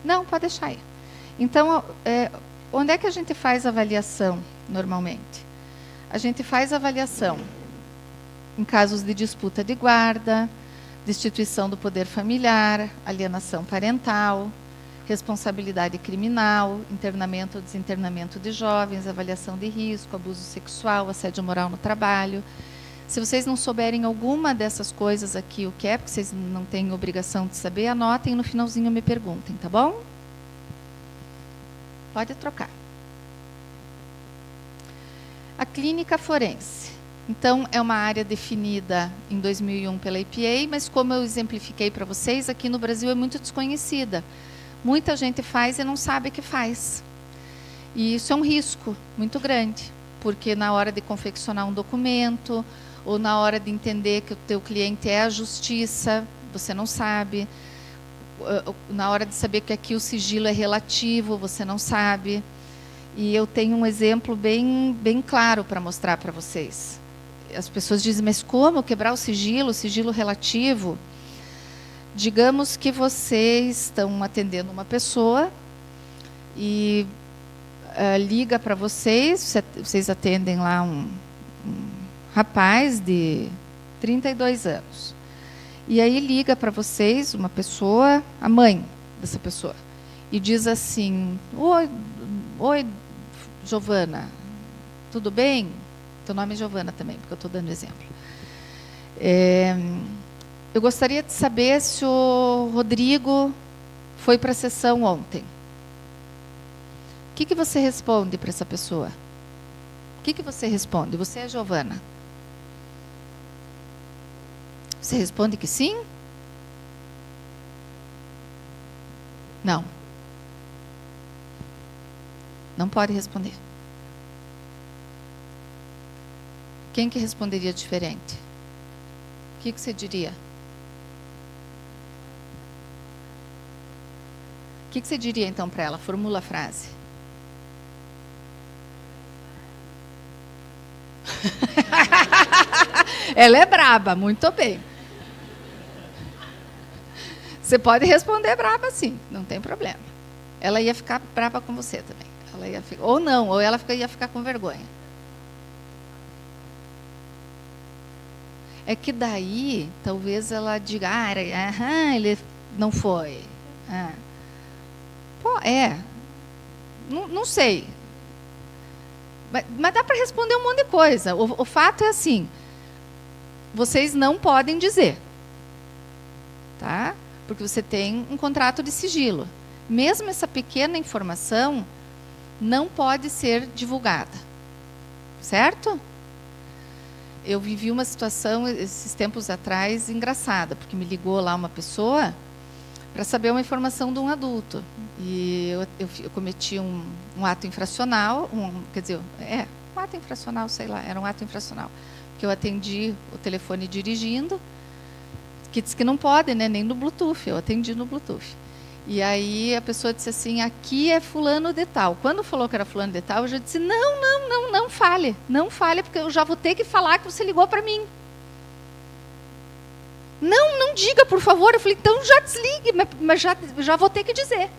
Speaker 2: Não, pode deixar aí. Então, onde é que a gente faz avaliação, normalmente? A gente faz avaliação em casos de disputa de guarda, destituição do poder familiar, alienação parental, responsabilidade criminal, internamento ou desinternamento de jovens, avaliação de risco, abuso sexual, assédio moral no trabalho. Se vocês não souberem alguma dessas coisas aqui, o que é, porque vocês não têm obrigação de saber, anotem e no finalzinho me perguntem, tá bom? Pode trocar. A clínica forense. Então, é uma área definida em 2001 pela EPA, mas como eu exemplifiquei para vocês, aqui no Brasil é muito desconhecida. Muita gente faz e não sabe que faz. E isso é um risco muito grande, porque na hora de confeccionar um documento, ou na hora de entender que o teu cliente é a justiça, você não sabe. Na hora de saber que aqui o sigilo é relativo, você não sabe. E eu tenho um exemplo bem claro para mostrar para vocês. As pessoas dizem, mas como quebrar o sigilo relativo? Digamos que vocês estão atendendo uma pessoa e liga para vocês atendem lá um rapaz de 32 anos. E aí liga para vocês uma pessoa, a mãe dessa pessoa, e diz assim, oi, Giovana, tudo bem? Teu nome é Giovana também, porque eu estou dando exemplo. Eu gostaria de saber se o Rodrigo foi para a sessão ontem. O que você responde para essa pessoa? O que você responde? Você é Giovana. Você responde que sim? Não. Não pode responder. Quem que responderia diferente? O que você diria? O que você diria então para ela? Formula a frase. Ela é braba, muito bem. Você pode responder braba sim, não tem problema. Ela ia ficar brava com você também. Ela ia ficar, ou não, ou ela ia ficar com vergonha. É que daí, talvez ela diga, ele não foi. Pô, não sei. Mas dá para responder um monte de coisa. O fato é assim, vocês não podem dizer, tá? Porque você tem um contrato de sigilo. Mesmo essa pequena informação não pode ser divulgada, certo? Eu vivi uma situação esses tempos atrás engraçada, porque me ligou lá uma pessoa para saber uma informação de um adulto. E eu cometi um ato infracional, um ato infracional, sei lá, era um ato infracional. Que eu atendi o telefone dirigindo, que disse que não pode, né, nem no Bluetooth, eu atendi no Bluetooth. E aí a pessoa disse assim, aqui é fulano de tal. Quando falou que era fulano de tal, eu já disse, não fale, porque eu já vou ter que falar que você ligou para mim. Não diga, por favor. Eu falei, então já desligue, mas já vou ter que dizer.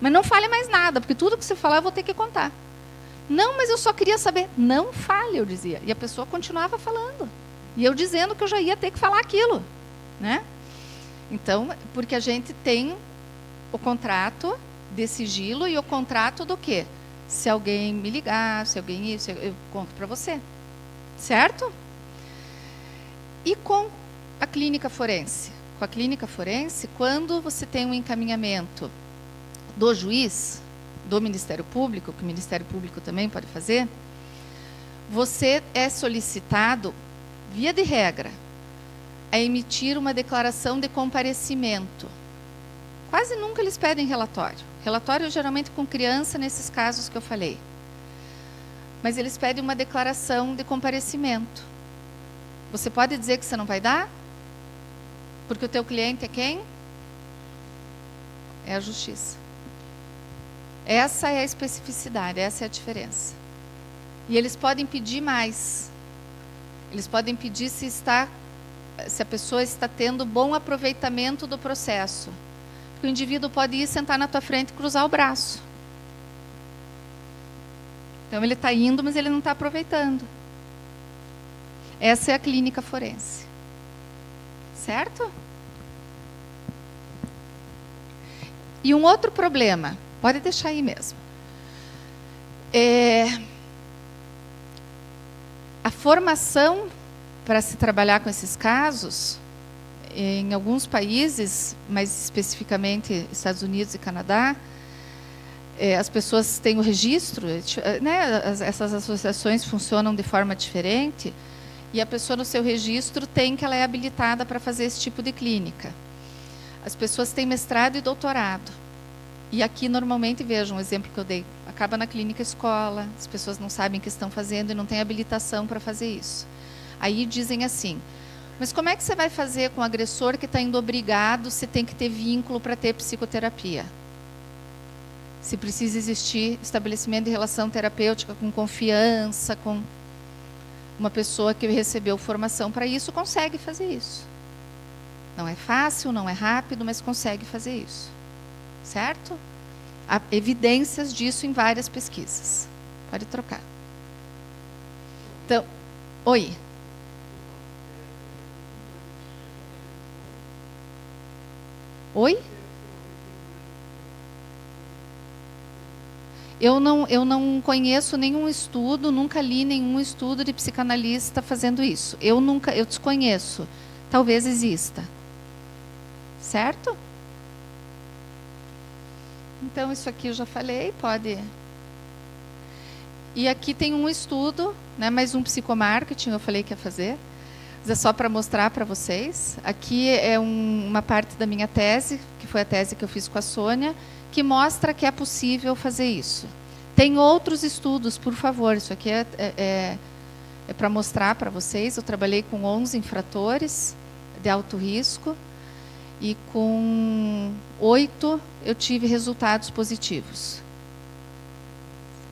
Speaker 2: Mas não fale mais nada, porque tudo que você falar eu vou ter que contar. Não, mas eu só queria saber. Não fale, eu dizia. E a pessoa continuava falando. E eu dizendo que eu já ia ter que falar aquilo, né? Então, porque a gente tem o contrato de sigilo e o contrato do quê? Se alguém me ligar, se alguém isso, eu conto para você. Certo? E com a clínica forense? Com a clínica forense, quando você tem um encaminhamento do juiz, do Ministério Público, que o Ministério Público também pode fazer, você é solicitado, via de regra, a emitir uma declaração de comparecimento. Quase nunca eles pedem relatório. Relatório geralmente com criança, nesses casos que eu falei. Mas eles pedem uma declaração de comparecimento. Você pode dizer que você não vai dar? Porque o teu cliente é quem? É a justiça. Essa é a especificidade, essa é a diferença. E eles podem pedir mais. Eles podem pedir se a pessoa está tendo bom aproveitamento do processo. Porque o indivíduo pode ir sentar na tua frente e cruzar o braço. Então ele está indo, mas ele não está aproveitando. Essa é a clínica forense. Certo? E um outro problema, pode deixar aí mesmo. A formação para se trabalhar com esses casos, em alguns países, mais especificamente Estados Unidos e Canadá, as pessoas têm o registro, né, essas associações funcionam de forma diferente, e a pessoa no seu registro tem que ela é habilitada para fazer esse tipo de clínica. As pessoas têm mestrado e doutorado. E aqui, normalmente, vejam um exemplo que eu dei. Acaba na clínica escola, as pessoas não sabem o que estão fazendo e não têm habilitação para fazer isso. Aí dizem assim, mas como é que você vai fazer com o agressor que está indo obrigado, se tem que ter vínculo para ter psicoterapia? Se precisa existir estabelecimento de relação terapêutica com confiança, com uma pessoa que recebeu formação para isso, consegue fazer isso. Não é fácil, não é rápido, mas consegue fazer isso. Certo? Há evidências disso em várias pesquisas. Pode trocar. Então, oi. Oi? Eu não conheço nenhum estudo, nunca li nenhum estudo de psicanalista fazendo isso. Eu desconheço. Talvez exista. Certo? Então, isso aqui eu já falei, pode... E aqui tem um estudo, né, mais um psicomarketing, eu falei que ia fazer. Mas é só para mostrar para vocês. Aqui é uma parte da minha tese, que foi a tese que eu fiz com a Sônia, que mostra que é possível fazer isso. Tem outros estudos, por favor, isso aqui é para mostrar para vocês. Eu trabalhei com 11 infratores de alto risco, e com 8 eu tive resultados positivos.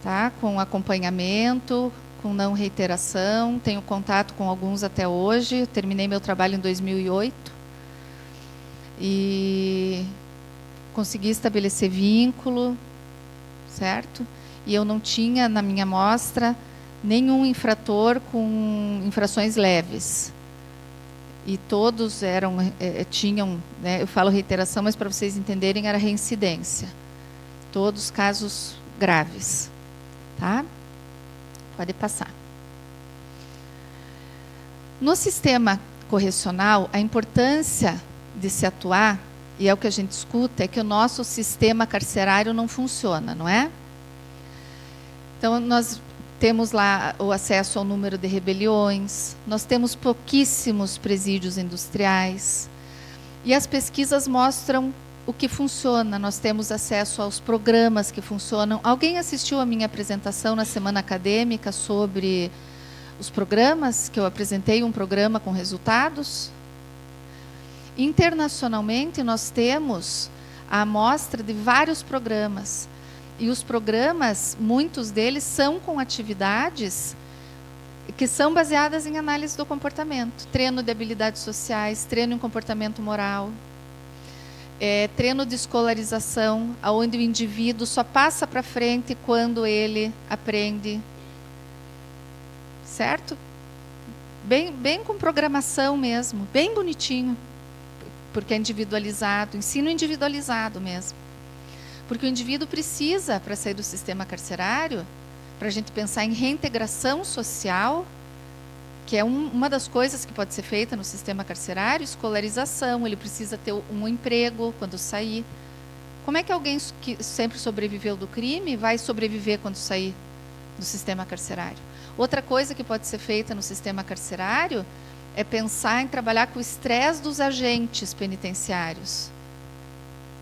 Speaker 2: Tá? Com acompanhamento, com não reiteração, tenho contato com alguns até hoje, terminei meu trabalho em 2008, e consegui estabelecer vínculo, certo? E eu não tinha na minha amostra nenhum infrator com infrações leves. E todos tinham, né, eu falo reiteração, mas para vocês entenderem, era reincidência. Todos casos graves. Tá? Pode passar. No sistema correcional, a importância de se atuar, e é o que a gente escuta, é que o nosso sistema carcerário não funciona, não é? Então, nós temos lá o acesso ao número de rebeliões, nós temos pouquíssimos presídios industriais, e as pesquisas mostram o que funciona. Nós temos acesso aos programas que funcionam. Alguém assistiu a minha apresentação na semana acadêmica sobre os programas, que eu apresentei um programa com resultados? Internacionalmente, nós temos a amostra de vários programas. E os programas, muitos deles são com atividades que são baseadas em análise do comportamento. Treino de habilidades sociais, treino em comportamento moral, treino de escolarização, onde o indivíduo só passa para frente quando ele aprende. Certo? Bem com programação mesmo, bem bonitinho, porque é individualizado, ensino individualizado mesmo. Porque o indivíduo precisa, para sair do sistema carcerário, para a gente pensar em reintegração social, que é uma das coisas que pode ser feita no sistema carcerário, escolarização, ele precisa ter um emprego quando sair. Como é que alguém que sempre sobreviveu do crime vai sobreviver quando sair do sistema carcerário? Outra coisa que pode ser feita no sistema carcerário é pensar em trabalhar com o estresse dos agentes penitenciários.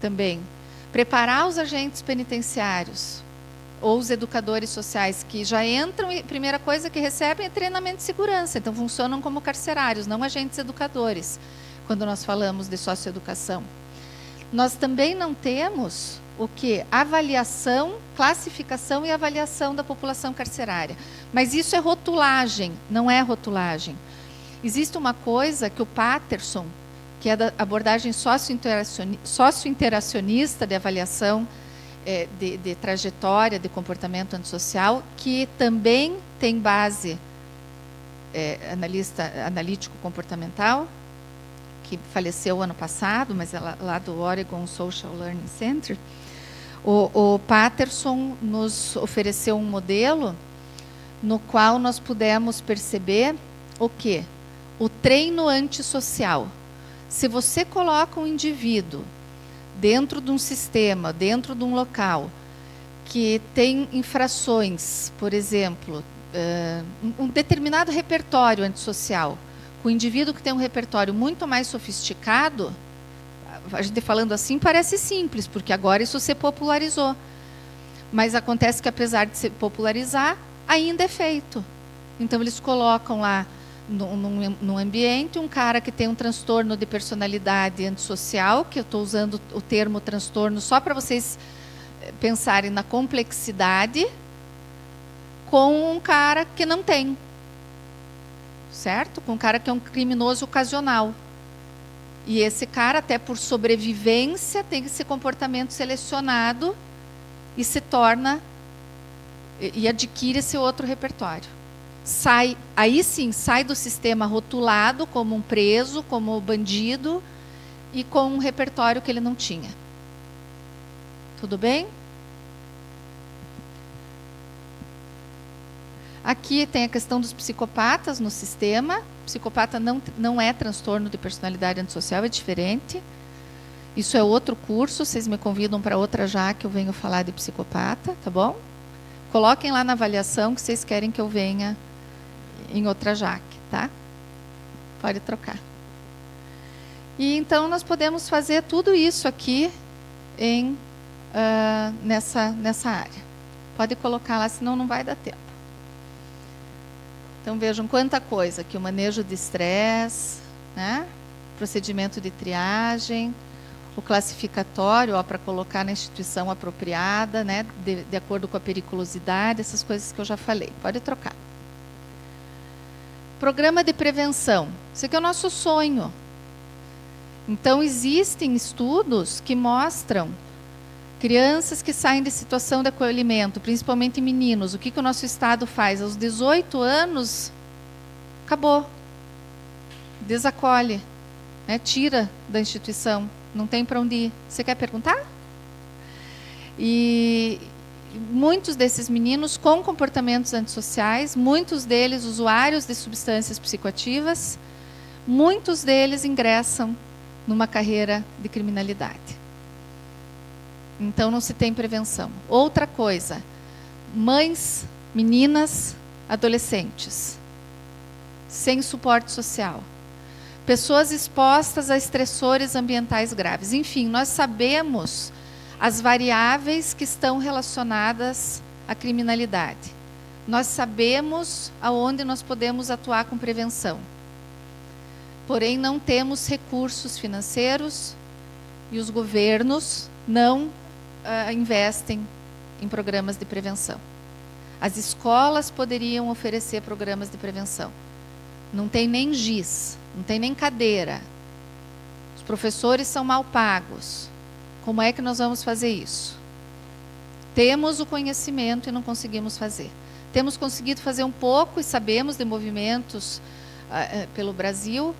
Speaker 2: Também. Preparar os agentes penitenciários ou os educadores sociais que já entram e a primeira coisa que recebem é treinamento de segurança. Então, funcionam como carcerários, não agentes educadores, quando nós falamos de socioeducação. Nós também não temos o que? Avaliação, classificação e avaliação da população carcerária. Mas isso é rotulagem, não é rotulagem. Existe uma coisa que o Patterson, que é da abordagem socio-interacionista de avaliação de trajetória de comportamento antissocial, que também tem base analítico comportamental, que faleceu ano passado, mas é lá do Oregon Social Learning Center. O Patterson nos ofereceu um modelo no qual nós pudemos perceber o quê? O treino antissocial. Se você coloca um indivíduo dentro de um sistema, dentro de um local, que tem infrações, por exemplo, um determinado repertório antissocial, com o indivíduo que tem um repertório muito mais sofisticado, a gente falando assim parece simples, porque agora isso se popularizou. Mas acontece que, apesar de se popularizar, ainda é feito. Então, eles colocam lá, num ambiente, um cara que tem um transtorno de personalidade antissocial, que eu estou usando o termo transtorno só para vocês pensarem na complexidade, com um cara que não tem. Certo? Com um cara que é um criminoso ocasional. E esse cara, até por sobrevivência, tem esse comportamento selecionado e se torna, e adquire esse outro repertório. Aí sim, sai do sistema rotulado como um preso, como bandido, e com um repertório que ele não tinha. Tudo bem? Aqui tem a questão dos psicopatas no sistema. Psicopata não é transtorno de personalidade antissocial, é diferente. Isso é outro curso, vocês me convidam para outra já que eu venho falar de psicopata, tá bom? Coloquem lá na avaliação que vocês querem que eu venha em outra JAC, tá? Pode trocar. E então nós podemos fazer tudo isso aqui nessa área. Pode colocar lá, senão não vai dar tempo. Então vejam quanta coisa aqui, o manejo de estresse, né? Procedimento de triagem, o classificatório, para colocar na instituição apropriada, né? De acordo com a periculosidade, essas coisas que eu já falei. Pode trocar. Programa de prevenção. Isso aqui é o nosso sonho. Então, existem estudos que mostram crianças que saem de situação de acolhimento, principalmente meninos. O que o nosso Estado faz? Aos 18 anos, acabou. Desacolhe, né? Tira da instituição. Não tem para onde ir. Você quer perguntar? E muitos desses meninos com comportamentos antissociais, muitos deles usuários de substâncias psicoativas, muitos deles ingressam numa carreira de criminalidade. Então, não se tem prevenção. Outra coisa, mães, meninas, adolescentes, sem suporte social. Pessoas expostas a estressores ambientais graves. Enfim, nós sabemos as variáveis que estão relacionadas à criminalidade. Nós sabemos aonde nós podemos atuar com prevenção. Porém, não temos recursos financeiros e os governos não investem em programas de prevenção. As escolas poderiam oferecer programas de prevenção. Não tem nem giz, não tem nem cadeira. Os professores são mal pagos. Como é que nós vamos fazer isso? Temos o conhecimento e não conseguimos fazer. Temos conseguido fazer um pouco e sabemos de movimentos pelo Brasil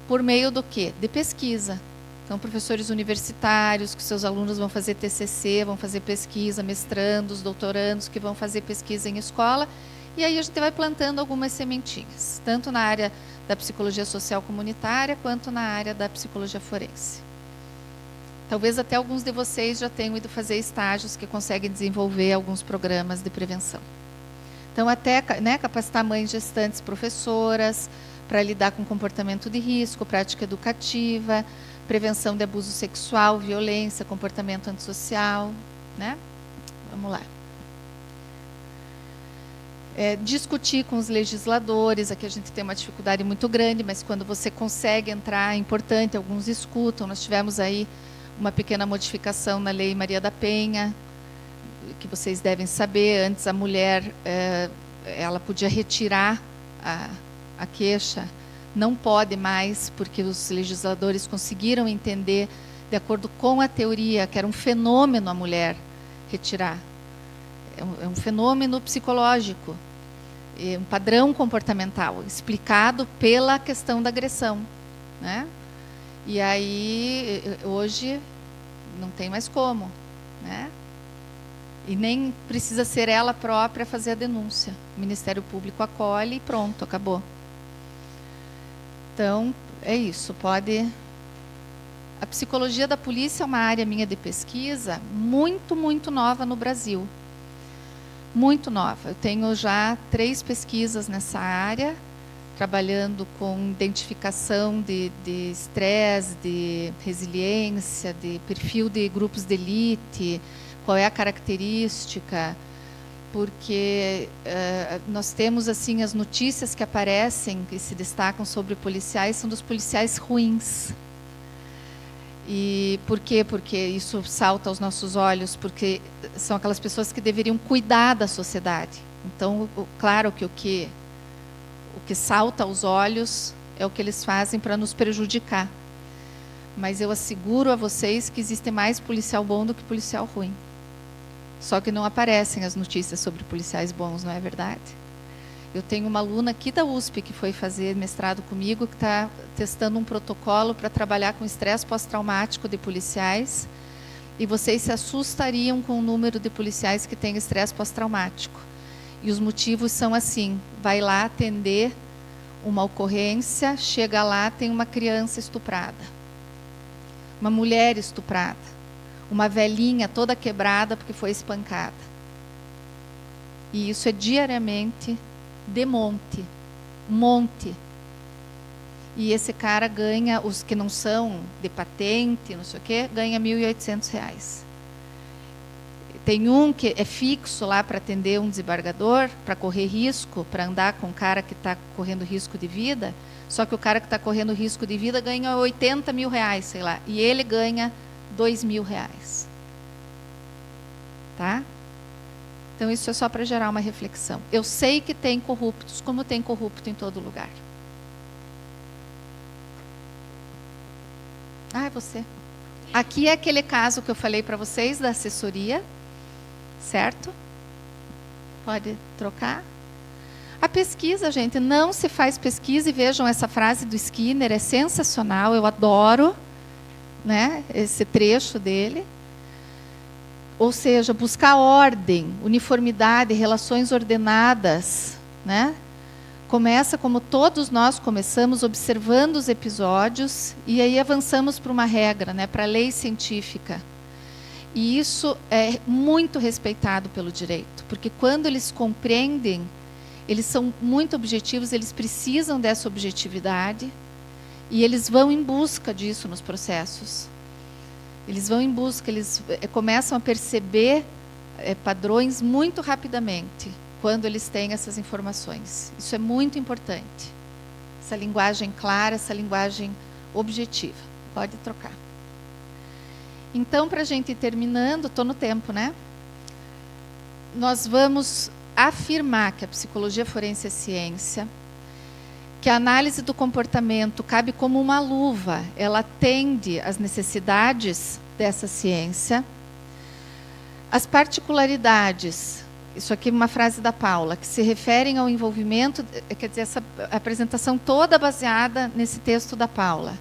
Speaker 2: por meio do quê? De pesquisa. Então, professores universitários, que seus alunos vão fazer TCC, vão fazer pesquisa, mestrandos, doutorandos, que vão fazer pesquisa em escola, e aí a gente vai plantando algumas sementinhas, tanto na área da psicologia social comunitária, quanto na área da psicologia forense. Talvez até alguns de vocês já tenham ido fazer estágios que conseguem desenvolver alguns programas de prevenção. Então, até capacitar mães gestantes professoras, para lidar com comportamento de risco, prática educativa, prevenção de abuso sexual, violência, comportamento antissocial, né? Vamos lá. Discutir com os legisladores, aqui a gente tem uma dificuldade muito grande, mas quando você consegue entrar, é importante, alguns escutam. Nós tivemos aí uma pequena modificação na Lei Maria da Penha, que vocês devem saber. Antes a mulher, ela podia retirar a queixa, não pode mais, porque os legisladores conseguiram entender, de acordo com a teoria, que era um fenômeno a mulher retirar. É um fenômeno psicológico. um padrão comportamental explicado pela questão da agressão, né? E aí, hoje, não tem mais como, né? E nem precisa ser ela própria fazer a denúncia. O Ministério Público acolhe e pronto, acabou. Então, é isso, pode... A psicologia da polícia é uma área minha de pesquisa muito, muito nova no Brasil. Muito nova. Eu tenho já 3 pesquisas nessa área, trabalhando com identificação de estresse, de resiliência, de perfil de grupos de elite, qual é a característica, porque nós temos assim as notícias que aparecem, que se destacam sobre policiais, são dos policiais ruins. E por quê? Porque isso salta aos nossos olhos, porque são aquelas pessoas que deveriam cuidar da sociedade. Então, claro que o que salta aos olhos é o que eles fazem para nos prejudicar. Mas eu asseguro a vocês que existe mais policial bom do que policial ruim. Só que não aparecem as notícias sobre policiais bons, não é verdade? Eu tenho uma aluna aqui da USP que foi fazer mestrado comigo, que está testando um protocolo para trabalhar com estresse pós-traumático de policiais. E vocês se assustariam com o número de policiais que têm estresse pós-traumático. E os motivos são assim: vai lá atender uma ocorrência, chega lá, tem uma criança estuprada, uma mulher estuprada, uma velhinha toda quebrada porque foi espancada. E isso é diariamente, de monte, um monte. E esse cara ganha, os que não são de patente, não sei o quê, ganha R$ 1.800. Tem um que é fixo lá para atender um desembargador, para correr risco, para andar com o cara que está correndo risco de vida, só que o cara que está correndo risco de vida ganha R$ 80 mil, sei lá, e ele ganha R$ 2.000. Tá? Então, isso é só para gerar uma reflexão. Eu sei que tem corruptos, como tem corrupto em todo lugar. Ah, é você. Aqui é aquele caso que eu falei para vocês da assessoria, certo? Pode trocar. A pesquisa, gente, não se faz pesquisa, e vejam essa frase do Skinner, é sensacional, eu adoro, né, esse trecho dele. Ou seja, buscar ordem, uniformidade, relações ordenadas, né? Começa como todos nós começamos, observando os episódios, e aí avançamos para uma regra, né, para a lei científica. E isso é muito respeitado pelo direito, porque quando eles compreendem, eles são muito objetivos, eles precisam dessa objetividade, e eles vão em busca disso nos processos. Eles vão em busca, eles começam a perceber padrões muito rapidamente, quando eles têm essas informações. Isso é muito importante. Essa linguagem clara, essa linguagem objetiva. Pode trocar. Então, para a gente ir terminando, estou no tempo, né? Nós vamos afirmar que a psicologia forense é ciência, que a análise do comportamento cabe como uma luva, ela atende às necessidades dessa ciência. As particularidades, isso aqui é uma frase da Paula, que se referem ao envolvimento, quer dizer, essa apresentação toda baseada nesse texto da Paula,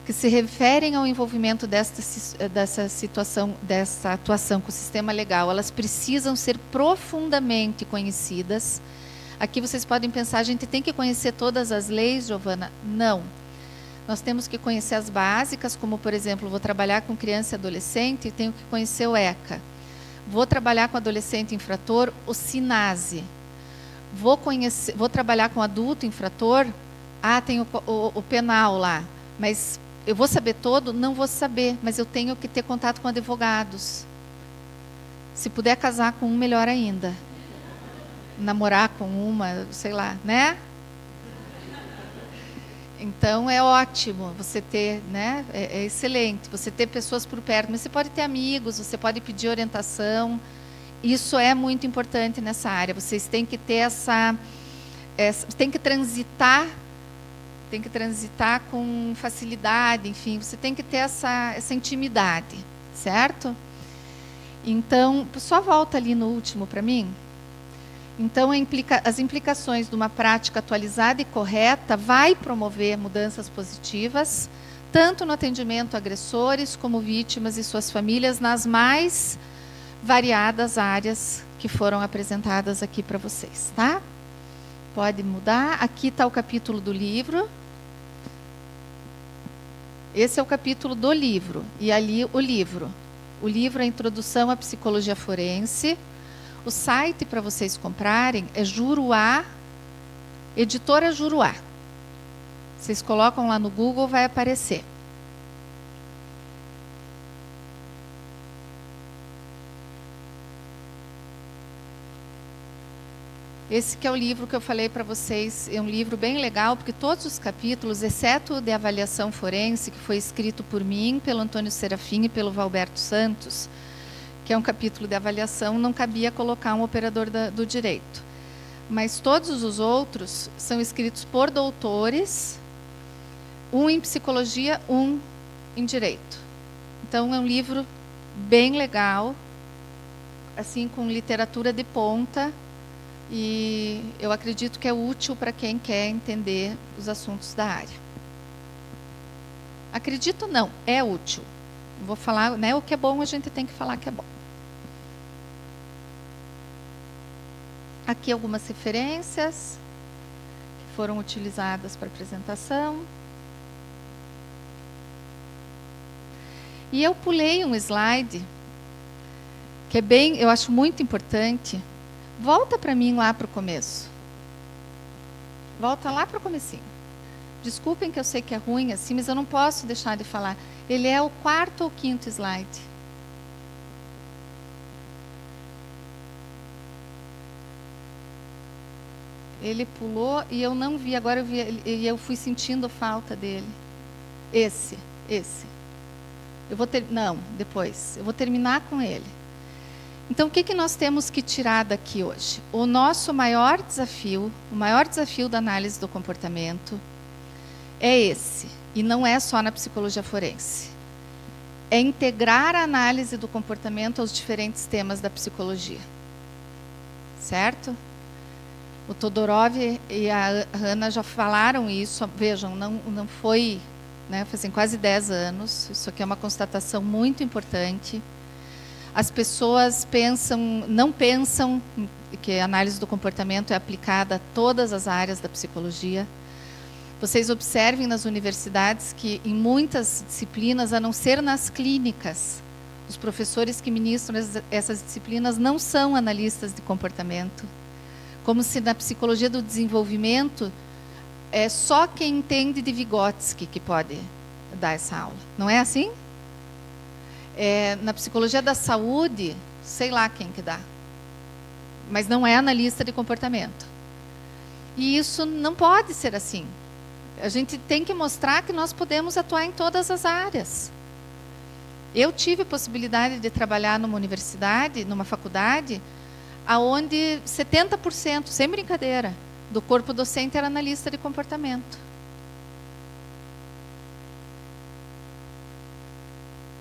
Speaker 2: que se referem ao envolvimento dessa situação, dessa atuação com o sistema legal, elas precisam ser profundamente conhecidas. Aqui vocês podem pensar, a gente tem que conhecer todas as leis, Giovana? Não. Nós temos que conhecer as básicas, como, por exemplo, vou trabalhar com criança e adolescente e tenho que conhecer o ECA. Vou trabalhar com adolescente infrator, o SINASE. Vou trabalhar com adulto infrator, tem o penal lá. Mas eu vou saber todo? Não vou saber, mas eu tenho que ter contato com advogados. Se puder casar com um, melhor ainda. Namorar com uma, sei lá, né? Então é ótimo você ter, né? É excelente você ter pessoas por perto, mas você pode ter amigos, você pode pedir orientação. Isso é muito importante nessa área. Vocês têm que ter tem que transitar com facilidade, enfim, você tem que ter essa intimidade, certo? Então, só volta ali no último para mim. Então, as implicações de uma prática atualizada e correta vai promover mudanças positivas, tanto no atendimento a agressores como vítimas e suas famílias, nas mais variadas áreas que foram apresentadas aqui para vocês, tá? Pode mudar. Aqui está o capítulo do livro. Esse é o capítulo do livro, e ali o livro. O livro é a Introdução à Psicologia Forense. O site para vocês comprarem é Juruá, Editora Juruá. Vocês colocam lá no Google, vai aparecer. Esse que é o livro que eu falei para vocês, é um livro bem legal, porque todos os capítulos, exceto o de avaliação forense, que foi escrito por mim, pelo Antônio Serafim e pelo Valberto Santos, que é um capítulo de avaliação, não cabia colocar um operador do direito. Mas todos os outros são escritos por doutores, um em psicologia, um em direito. Então, é um livro bem legal, assim, com literatura de ponta, e eu acredito que é útil para quem quer entender os assuntos da área. Acredito não, é útil. Vou falar, né, o que é bom, a gente tem que falar que é bom. Aqui algumas referências que foram utilizadas para a apresentação. E eu pulei um slide que é bem, eu acho muito importante. Volta para mim lá para o começo. Volta lá para o comecinho. Desculpem que eu sei que é ruim assim, mas eu não posso deixar de falar. Ele é o 4º ou 5º slide. Ele pulou e eu não vi, agora eu vi, e eu fui sentindo falta dele. Esse. Eu vou depois. Eu vou terminar com ele. Então, o que nós temos que tirar daqui hoje? O nosso maior desafio, da análise do comportamento é esse, e não é só na psicologia forense. É integrar a análise do comportamento aos diferentes temas da psicologia. Certo? O Todorov e a Hanna já falaram isso, vejam, não foi, né, fazem quase 10 anos, isso aqui é uma constatação muito importante. As pessoas não pensam que a análise do comportamento é aplicada a todas as áreas da psicologia. Vocês observem nas universidades que em muitas disciplinas, a não ser nas clínicas, os professores que ministram essas disciplinas não são analistas de comportamento. Como se na psicologia do desenvolvimento é só quem entende de Vygotsky que pode dar essa aula. Não é assim? Na psicologia da saúde, sei lá quem que dá. Mas não é analista de comportamento. E isso não pode ser assim. A gente tem que mostrar que nós podemos atuar em todas as áreas. Eu tive a possibilidade de trabalhar numa universidade, numa faculdade, onde 70%, sem brincadeira, do corpo docente era analista de comportamento.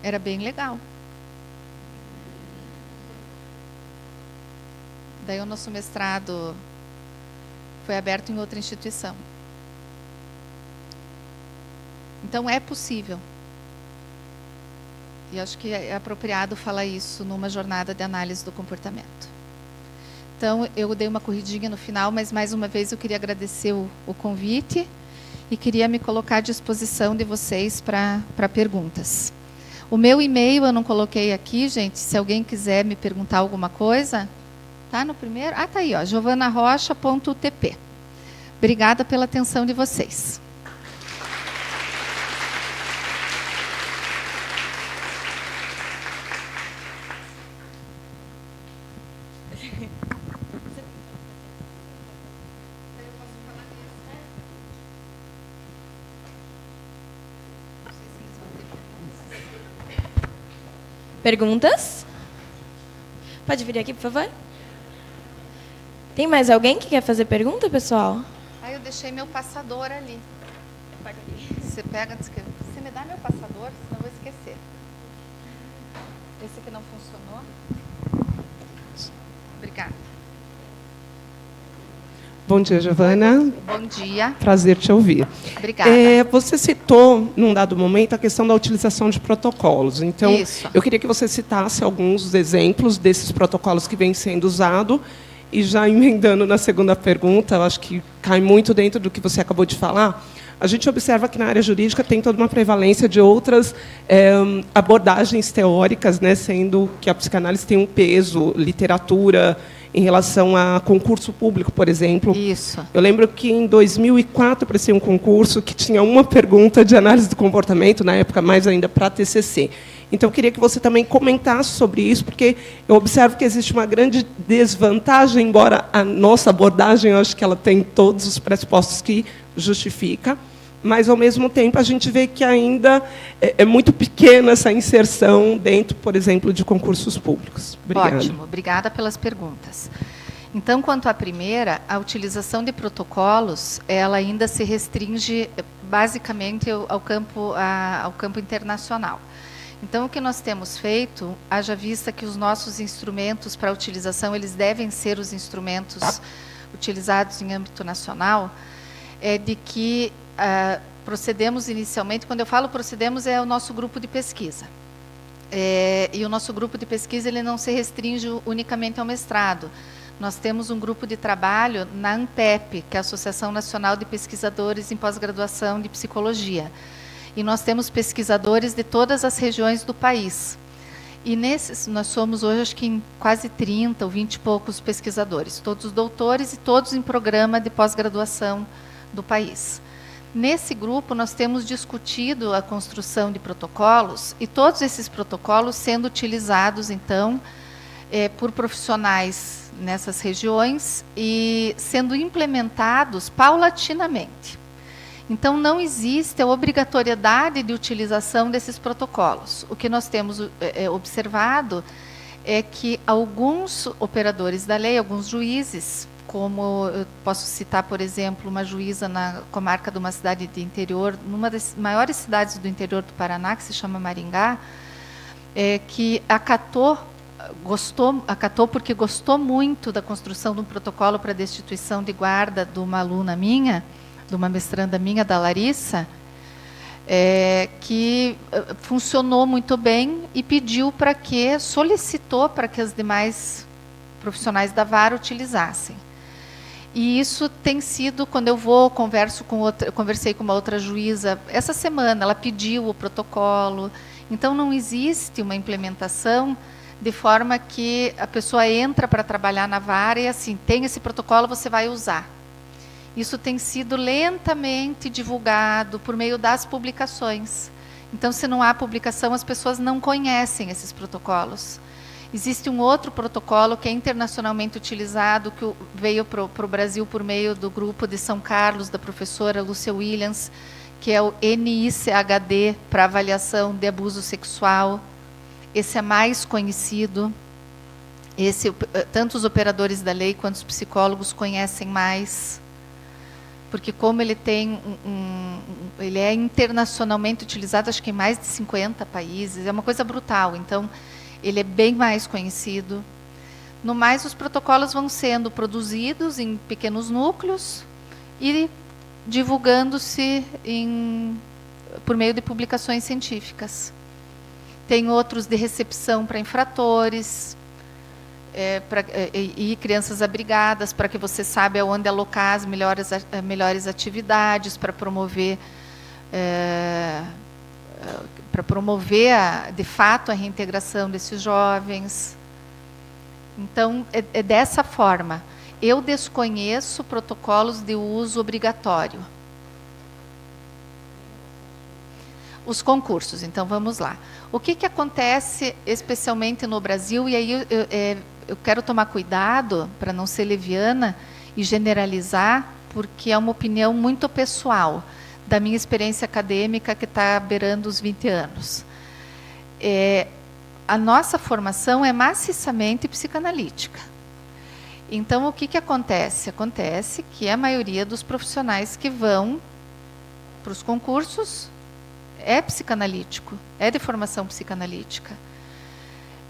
Speaker 2: Era bem legal. Daí o nosso mestrado foi aberto em outra instituição. Então é possível. E acho que é apropriado falar isso numa jornada de análise do comportamento. Então, eu dei uma corridinha no final, mas mais uma vez eu queria agradecer o convite e queria me colocar à disposição de vocês para perguntas. O meu e-mail eu não coloquei aqui, gente, se alguém quiser me perguntar alguma coisa, tá no primeiro? Ah, tá aí, ó, giovanarrocha.utp. Obrigada pela atenção de vocês.
Speaker 1: Perguntas? Pode vir aqui, por favor. Tem mais alguém que quer fazer pergunta, pessoal?
Speaker 2: Eu deixei meu passador ali. Você pega, você me dá meu passador, senão eu vou esquecer. Esse aqui não funcionou. Obrigada.
Speaker 3: Bom dia, Giovana.
Speaker 2: Bom dia.
Speaker 3: Prazer te ouvir.
Speaker 2: Obrigada.
Speaker 3: Você citou, num dado momento, a questão da utilização de protocolos. Então,
Speaker 2: Isso.
Speaker 3: eu queria que você citasse alguns exemplos desses protocolos que vêm sendo usados. E já emendando na segunda pergunta, eu acho que cai muito dentro do que você acabou de falar. A gente observa que na área jurídica tem toda uma prevalência de outras abordagens teóricas, né, sendo que a psicanálise tem um peso, literatura, em relação a concurso público, por exemplo.
Speaker 2: Isso.
Speaker 3: Eu lembro que em 2004 apareceu um concurso que tinha uma pergunta de análise do comportamento, na época mais ainda para TCC. Então, eu queria que você também comentasse sobre isso, porque eu observo que existe uma grande desvantagem, embora a nossa abordagem, eu acho que ela tem todos os pressupostos que justifica, mas, ao mesmo tempo, a gente vê que ainda é muito pequena essa inserção dentro, por exemplo, de concursos públicos. Obrigada.
Speaker 2: Ótimo, obrigada pelas perguntas. Então, quanto à primeira, a utilização de protocolos, ela ainda se restringe, basicamente, ao campo internacional. Então, o que nós temos feito, haja vista que os nossos instrumentos para utilização, eles devem ser os instrumentos utilizados em âmbito nacional, é de que procedemos inicialmente, quando eu falo procedemos, é o nosso grupo de pesquisa. E o nosso grupo de pesquisa ele não se restringe unicamente ao mestrado. Nós temos um grupo de trabalho na ANPEP, que é a Associação Nacional de Pesquisadores em Pós-Graduação de Psicologia. E nós temos pesquisadores de todas as regiões do país. E nesses, nós somos hoje, acho que em quase 30 ou 20 e poucos pesquisadores, todos doutores e todos em programa de pós-graduação do país. Nesse grupo, nós temos discutido a construção de protocolos, e todos esses protocolos sendo utilizados, então, por profissionais nessas regiões e sendo implementados paulatinamente. Então, não existe a obrigatoriedade de utilização desses protocolos. O que nós temos observado é que alguns operadores da lei, alguns juízes, como eu posso citar, por exemplo, uma juíza na comarca de uma cidade de interior, numa das maiores cidades do interior do Paraná, que se chama Maringá, que acatou porque gostou muito da construção de um protocolo para destituição de guarda de uma aluna minha, de uma mestranda minha, da Larissa, que funcionou muito bem e solicitou para que as demais profissionais da vara utilizassem. E isso tem sido, quando eu conversei com uma outra juíza, essa semana ela pediu o protocolo, então não existe uma implementação de forma que a pessoa entra para trabalhar na vara e assim, tem esse protocolo, você vai usar. Isso tem sido lentamente divulgado por meio das publicações. Então, se não há publicação, as pessoas não conhecem esses protocolos. Existe um outro protocolo que é internacionalmente utilizado, que veio para o Brasil por meio do grupo de São Carlos, da professora Lúcia Williams, que é o NICHD, para avaliação de abuso sexual. Esse é mais conhecido. Tanto os operadores da lei quanto os psicólogos conhecem mais, porque como ele ele é internacionalmente utilizado, acho que em mais de 50 países, é uma coisa brutal, então ele é bem mais conhecido. No mais, os protocolos vão sendo produzidos em pequenos núcleos e divulgando-se por meio de publicações científicas. Tem outros de recepção para infratores, e crianças abrigadas, para que você saiba onde alocar as melhores atividades para promover, de fato a reintegração desses jovens. Então, é dessa forma. Eu desconheço protocolos de uso obrigatório. Os concursos, então vamos lá. O que acontece especialmente no Brasil, e aí eu quero tomar cuidado para não ser leviana e generalizar, porque é uma opinião muito pessoal da minha experiência acadêmica, que está beirando os 20 anos. A nossa formação é maciçamente psicanalítica. Então, o que acontece? Acontece que a maioria dos profissionais que vão para os concursos é psicanalítico, é de formação psicanalítica.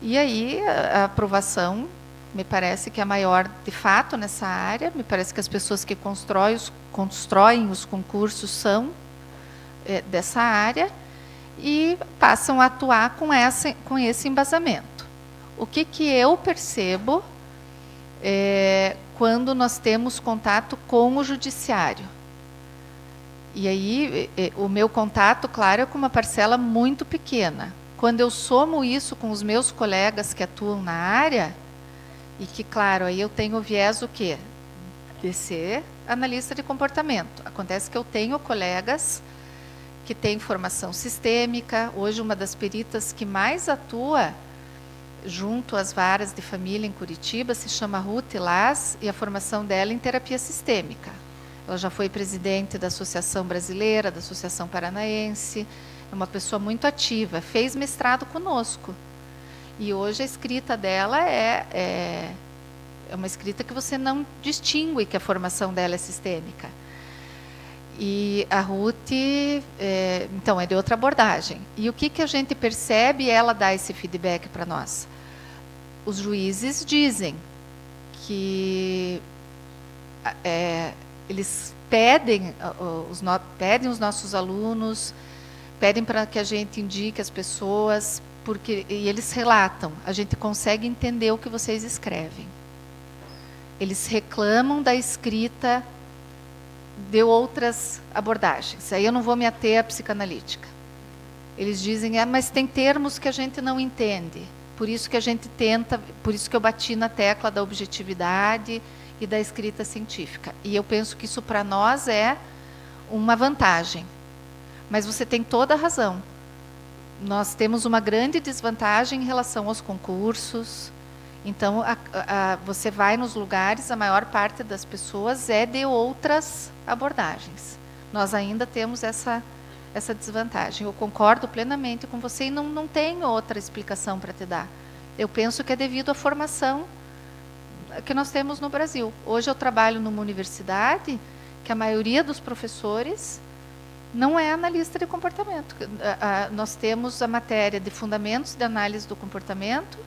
Speaker 2: E aí a aprovação me parece que é a maior de fato nessa área, me parece que as pessoas que constroem os concursos são dessa área e passam a atuar com esse embasamento. O que eu percebo quando nós temos contato com o judiciário? E aí, o meu contato, claro, é com uma parcela muito pequena. Quando eu somo isso com os meus colegas que atuam na área, e que, claro, aí eu tenho o viés o quê? De ser analista de comportamento. Acontece que eu tenho colegas que têm formação sistêmica. Hoje, uma das peritas que mais atua junto às varas de família em Curitiba se chama Ruth Las, e a formação dela é em terapia sistêmica. Ela já foi presidente da Associação Brasileira, da Associação Paranaense, é uma pessoa muito ativa, fez mestrado conosco. E hoje a escrita dela é uma escrita que você não distingue que a formação dela é sistêmica. E a Ruth, então, é de outra abordagem. E o que a gente percebe e ela dá esse feedback para nós? Os juízes dizem que eles pedem os nossos alunos, pedem para que a gente indique as pessoas, e eles relatam, a gente consegue entender o que vocês escrevem. Eles reclamam da escrita de outras abordagens. Aí eu não vou me ater à psicanalítica. Eles dizem, mas tem termos que a gente não entende. Por isso que a gente tenta, por isso que eu bati na tecla da objetividade e da escrita científica. E eu penso que isso para nós é uma vantagem. Mas você tem toda a razão. Nós temos uma grande desvantagem em relação aos concursos. Então, você vai nos lugares, a maior parte das pessoas é de outras abordagens. Nós ainda temos essa desvantagem. Eu concordo plenamente com você e não tenho outra explicação para te dar. Eu penso que é devido à formação que nós temos no Brasil. Hoje eu trabalho numa universidade que a maioria dos professores não é analista de comportamento. Nós temos a matéria de fundamentos de análise do comportamento,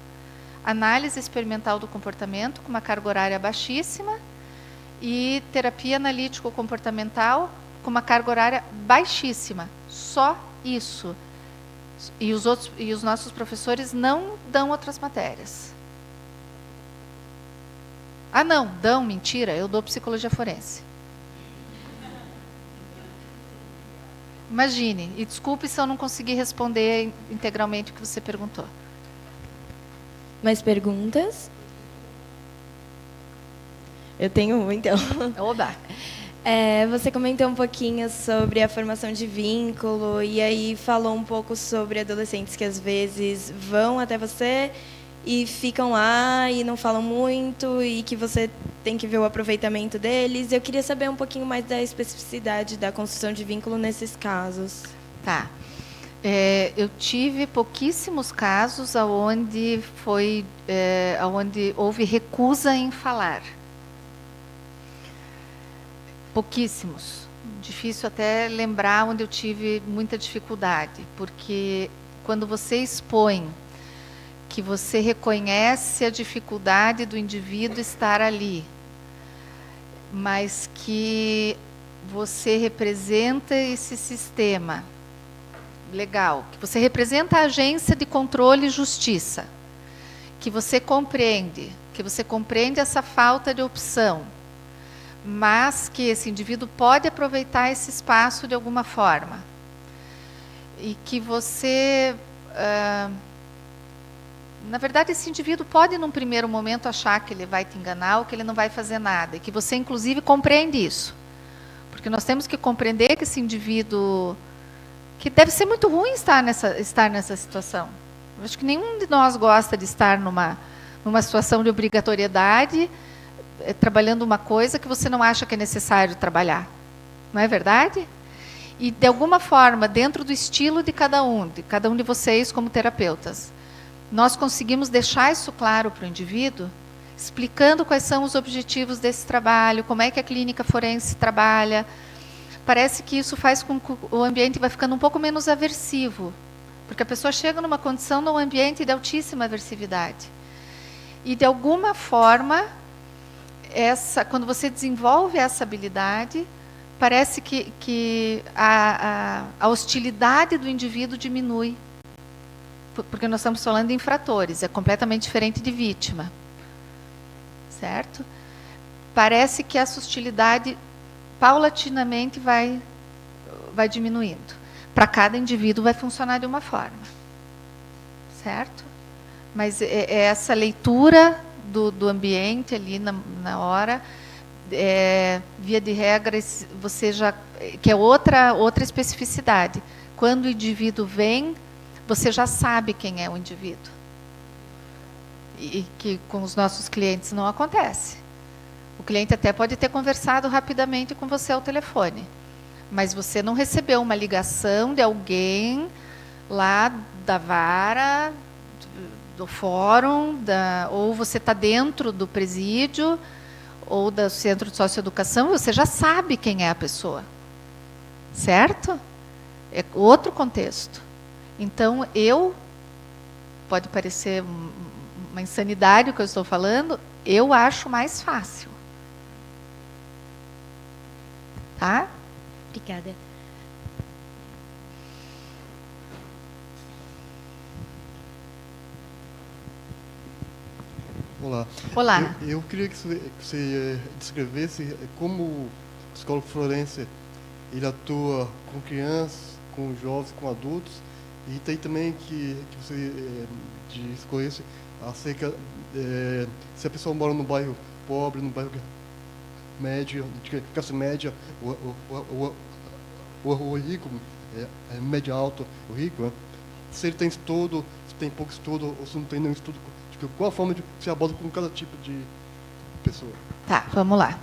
Speaker 2: análise experimental do comportamento, com uma carga horária baixíssima, e terapia analítico-comportamental, com uma carga horária baixíssima. Só isso. E os nossos professores não dão outras matérias. Não, dão, mentira, eu dou psicologia forense. Imagine, e desculpe se eu não consegui responder integralmente o que você perguntou.
Speaker 1: Mais perguntas? Eu tenho uma, então.
Speaker 2: Oba!
Speaker 1: Você comentou um pouquinho sobre a formação de vínculo e aí falou um pouco sobre adolescentes que às vezes vão até você e ficam lá e não falam muito e que você tem que ver o aproveitamento deles. Eu queria saber um pouquinho mais da especificidade da construção de vínculo nesses casos.
Speaker 2: Tá. Eu tive pouquíssimos casos onde houve recusa em falar. Pouquíssimos. Difícil até lembrar onde eu tive muita dificuldade, porque quando você expõe que você reconhece a dificuldade do indivíduo estar ali, mas que você representa esse sistema legal, que você representa a agência de controle e justiça, que você compreende essa falta de opção, mas que esse indivíduo pode aproveitar esse espaço de alguma forma, e que você na verdade, esse indivíduo pode, num primeiro momento, achar que ele vai te enganar ou que ele não vai fazer nada. E que você, inclusive, compreende isso. Porque nós temos que compreender que esse indivíduo... que deve ser muito ruim estar nessa situação. Eu acho que nenhum de nós gosta de estar numa situação de obrigatoriedade, trabalhando uma coisa que você não acha que é necessário trabalhar. Não é verdade? E, de alguma forma, dentro do estilo de cada um de vocês como terapeutas, nós conseguimos deixar isso claro para o indivíduo, explicando quais são os objetivos desse trabalho, como é que a clínica forense trabalha. Parece que isso faz com que o ambiente vai ficando um pouco menos aversivo, porque a pessoa chega numa condição, num ambiente de altíssima aversividade. E, de alguma forma, quando você desenvolve essa habilidade, parece que a hostilidade do indivíduo diminui. Porque nós estamos falando de infratores, é completamente diferente de vítima. Certo? Parece que essa hostilidade, paulatinamente, vai diminuindo. Para cada indivíduo vai funcionar de uma forma. Certo? Mas essa leitura do ambiente ali na hora, via de regra, você já, que é outra especificidade. Quando o indivíduo vem, você já sabe quem é o indivíduo. E que com os nossos clientes não acontece. O cliente até pode ter conversado rapidamente com você ao telefone, mas você não recebeu uma ligação de alguém lá da vara, do fórum, ou você está dentro do presídio, ou do centro de socioeducação, você já sabe quem é a pessoa. Certo? É outro contexto. Então, pode parecer uma insanidade o que eu estou falando, eu acho mais fácil. Tá?
Speaker 1: Obrigada.
Speaker 4: Olá.
Speaker 2: Olá.
Speaker 4: Eu queria que você descrevesse como o psicólogo forense ele atua com crianças, com jovens, com adultos, e tem também que você discorresse acerca se a pessoa mora no bairro pobre, no bairro médio, de classe média, o rico, média alta, o rico, né? Se ele tem estudo, se tem pouco estudo, ou se não tem nenhum estudo, qual a forma de se aborda com cada tipo de pessoa?
Speaker 2: Tá, vamos lá.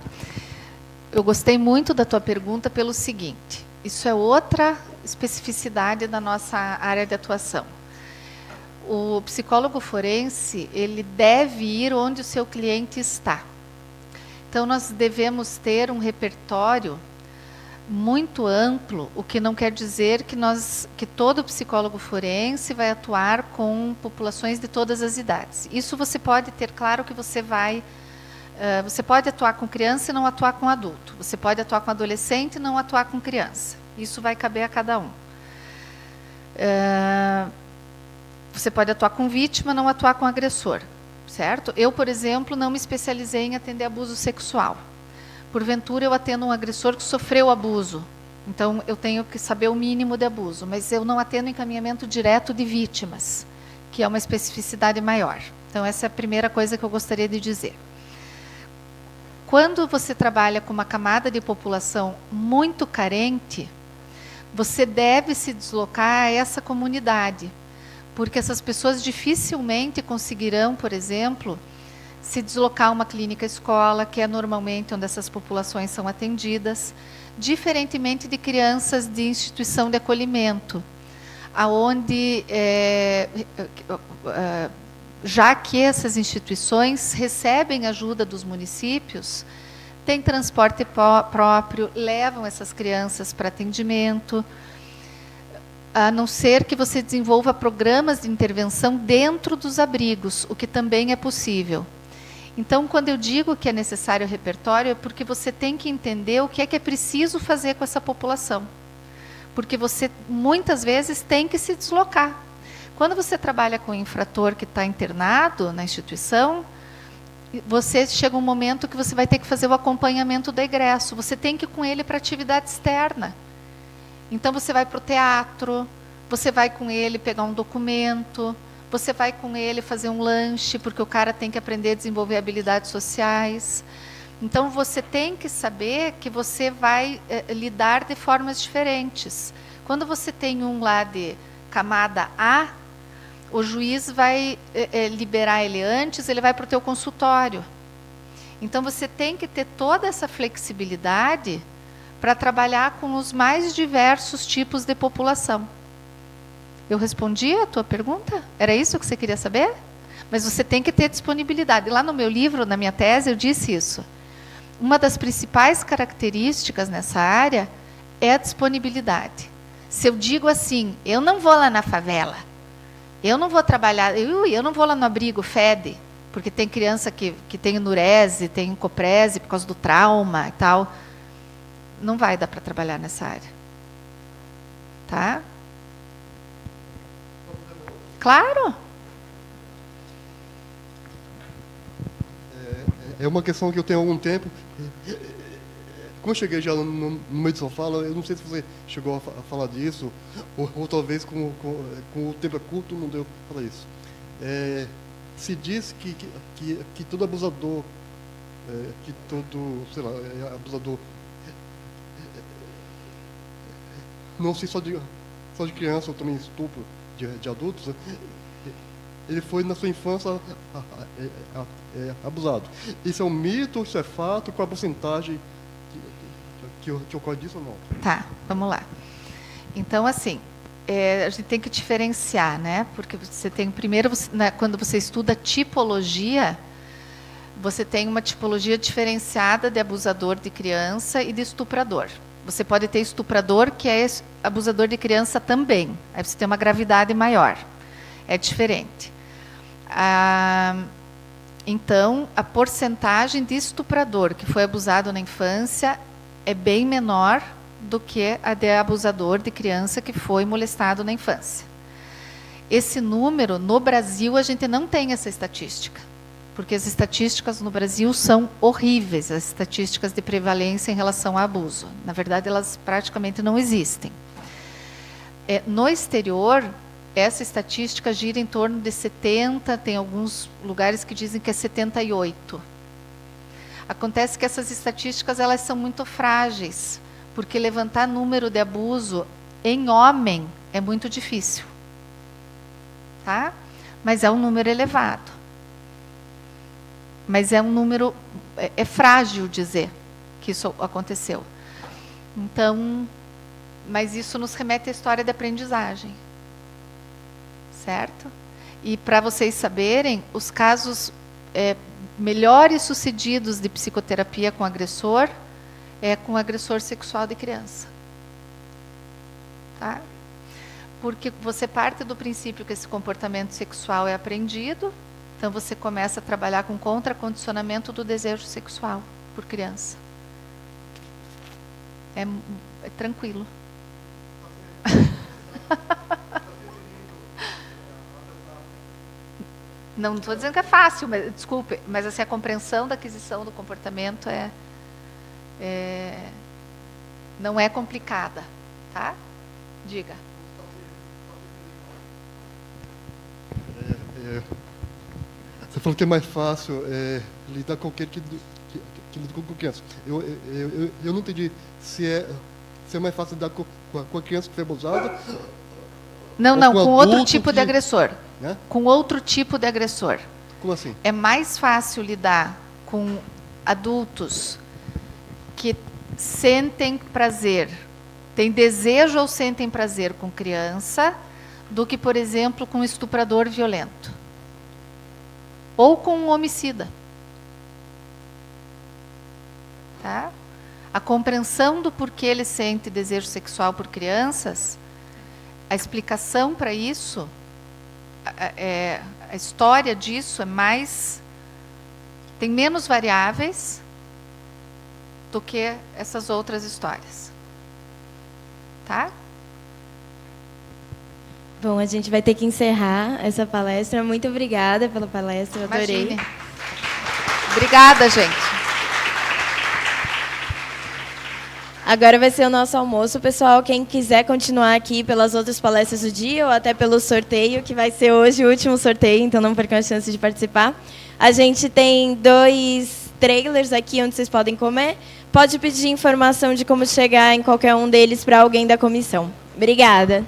Speaker 2: Eu gostei muito da tua pergunta pelo seguinte, isso é outra especificidade da nossa área de atuação. O psicólogo forense, ele deve ir onde o seu cliente está. Então, nós devemos ter um repertório muito amplo, o que não quer dizer que todo psicólogo forense vai atuar com populações de todas as idades. Isso você pode ter claro que você pode atuar com criança e não atuar com adulto. Você pode atuar com adolescente e não atuar com criança. Isso vai caber a cada um. Você pode atuar com vítima, não atuar com agressor. Certo? Eu, por exemplo, não me especializei em atender abuso sexual. Porventura, eu atendo um agressor que sofreu abuso. Então, eu tenho que saber o mínimo de abuso. Mas eu não atendo encaminhamento direto de vítimas, que é uma especificidade maior. Então, essa é a primeira coisa que eu gostaria de dizer. Quando você trabalha com uma camada de população muito carente, você deve se deslocar a essa comunidade, porque essas pessoas dificilmente conseguirão, por exemplo, se deslocar a uma clínica-escola, que é normalmente onde essas populações são atendidas, diferentemente de crianças de instituição de acolhimento, aonde, já que essas instituições recebem ajuda dos municípios, têm transporte próprio, levam essas crianças para atendimento, a não ser que você desenvolva programas de intervenção dentro dos abrigos, o que também é possível. Então, quando eu digo que é necessário o repertório, é porque você tem que entender o que é preciso fazer com essa população. Porque você, muitas vezes, tem que se deslocar. Quando você trabalha com um infrator que está internado na instituição, você chega um momento que você vai ter que fazer o acompanhamento do egresso. Você tem que ir com ele para atividade externa. Então, você vai para o teatro, você vai com ele pegar um documento, você vai com ele fazer um lanche, porque o cara tem que aprender a desenvolver habilidades sociais. Então, você tem que saber que você vai lidar de formas diferentes. Quando você tem um lá de camada A, o juiz vai liberar ele antes, ele vai para o teu consultório. Então, você tem que ter toda essa flexibilidade para trabalhar com os mais diversos tipos de população. Eu respondi a tua pergunta? Era isso que você queria saber? Mas você tem que ter disponibilidade. Lá no meu livro, na minha tese, eu disse isso. Uma das principais características nessa área é a disponibilidade. Se eu digo assim, eu não vou lá na favela, eu não vou trabalhar, eu não vou lá no abrigo FED, Porque tem criança que tem enurese, tem coprese por causa do trauma e tal. Não vai dar para trabalhar nessa área. Tá? Claro.
Speaker 4: É uma questão que eu tenho há algum tempo. Como eu cheguei já no meio de sua fala, eu não sei se você chegou a falar disso, ou talvez com o tempo é curto não deu para falar isso. Se diz que todo abusador, que todo, sei lá, abusador, não sei só de criança ou também estupro de adultos, ele foi na sua infância abusado. Isso é um mito, isso é fato? Qual a porcentagem que ocorre disso ou não?
Speaker 2: Tá, vamos lá. Então, assim, a gente tem que diferenciar, né? Porque você tem, primeiro, quando você estuda tipologia, você tem uma tipologia diferenciada de abusador de criança e de estuprador. Você pode ter estuprador que é abusador de criança também. Aí você tem uma gravidade maior. É diferente. Então, a porcentagem de estuprador que foi abusado na infância é bem menor do que a de abusador de criança que foi molestado na infância. Esse número, no Brasil, a gente não tem essa estatística, porque as estatísticas no Brasil são horríveis, as estatísticas de prevalência em relação ao abuso. Na verdade, elas praticamente não existem. No exterior, essa estatística gira em torno de 70, tem alguns lugares que dizem que é 78. Acontece que essas estatísticas elas são muito frágeis, porque levantar número de abuso em homem é muito difícil. Tá? Mas é um número elevado. Mas é um número, é frágil dizer que isso aconteceu. Então, mas isso nos remete à história de aprendizagem. Certo? E para vocês saberem, os casos melhores sucedidos de psicoterapia com agressor é com agressor sexual de criança. Tá? Porque você parte do princípio que esse comportamento sexual é aprendido, então você começa a trabalhar com contracondicionamento do desejo sexual por criança. É tranquilo. Não estou dizendo que é fácil, mas, desculpe, mas assim, a compreensão da aquisição do comportamento não é complicada, tá? Diga.
Speaker 4: Você falou que é mais fácil lidar com aquele que lida com criança. Eu não entendi se é mais fácil lidar com a criança que foi abusada.
Speaker 2: Não, com outro tipo de agressor.
Speaker 4: Né?
Speaker 2: Com outro tipo de agressor.
Speaker 4: Como assim?
Speaker 2: É mais fácil lidar com adultos que sentem prazer, têm desejo ou sentem prazer com criança, do que, por exemplo, com um estuprador violento. Ou com um homicida. Tá? A compreensão do porquê ele sente desejo sexual por crianças, a explicação para isso, a história disso tem menos variáveis do que essas outras histórias. Tá?
Speaker 1: Bom, a gente vai ter que encerrar essa palestra. Muito obrigada pela palestra, eu adorei.
Speaker 2: Imagine. Obrigada, gente.
Speaker 1: Agora vai ser o nosso almoço, pessoal. Quem quiser continuar aqui pelas outras palestras do dia ou até pelo sorteio, que vai ser hoje o último sorteio, então não percam a chance de participar. A gente tem 2 trailers aqui onde vocês podem comer. Pode pedir informação de como chegar em qualquer um deles para alguém da comissão. Obrigada.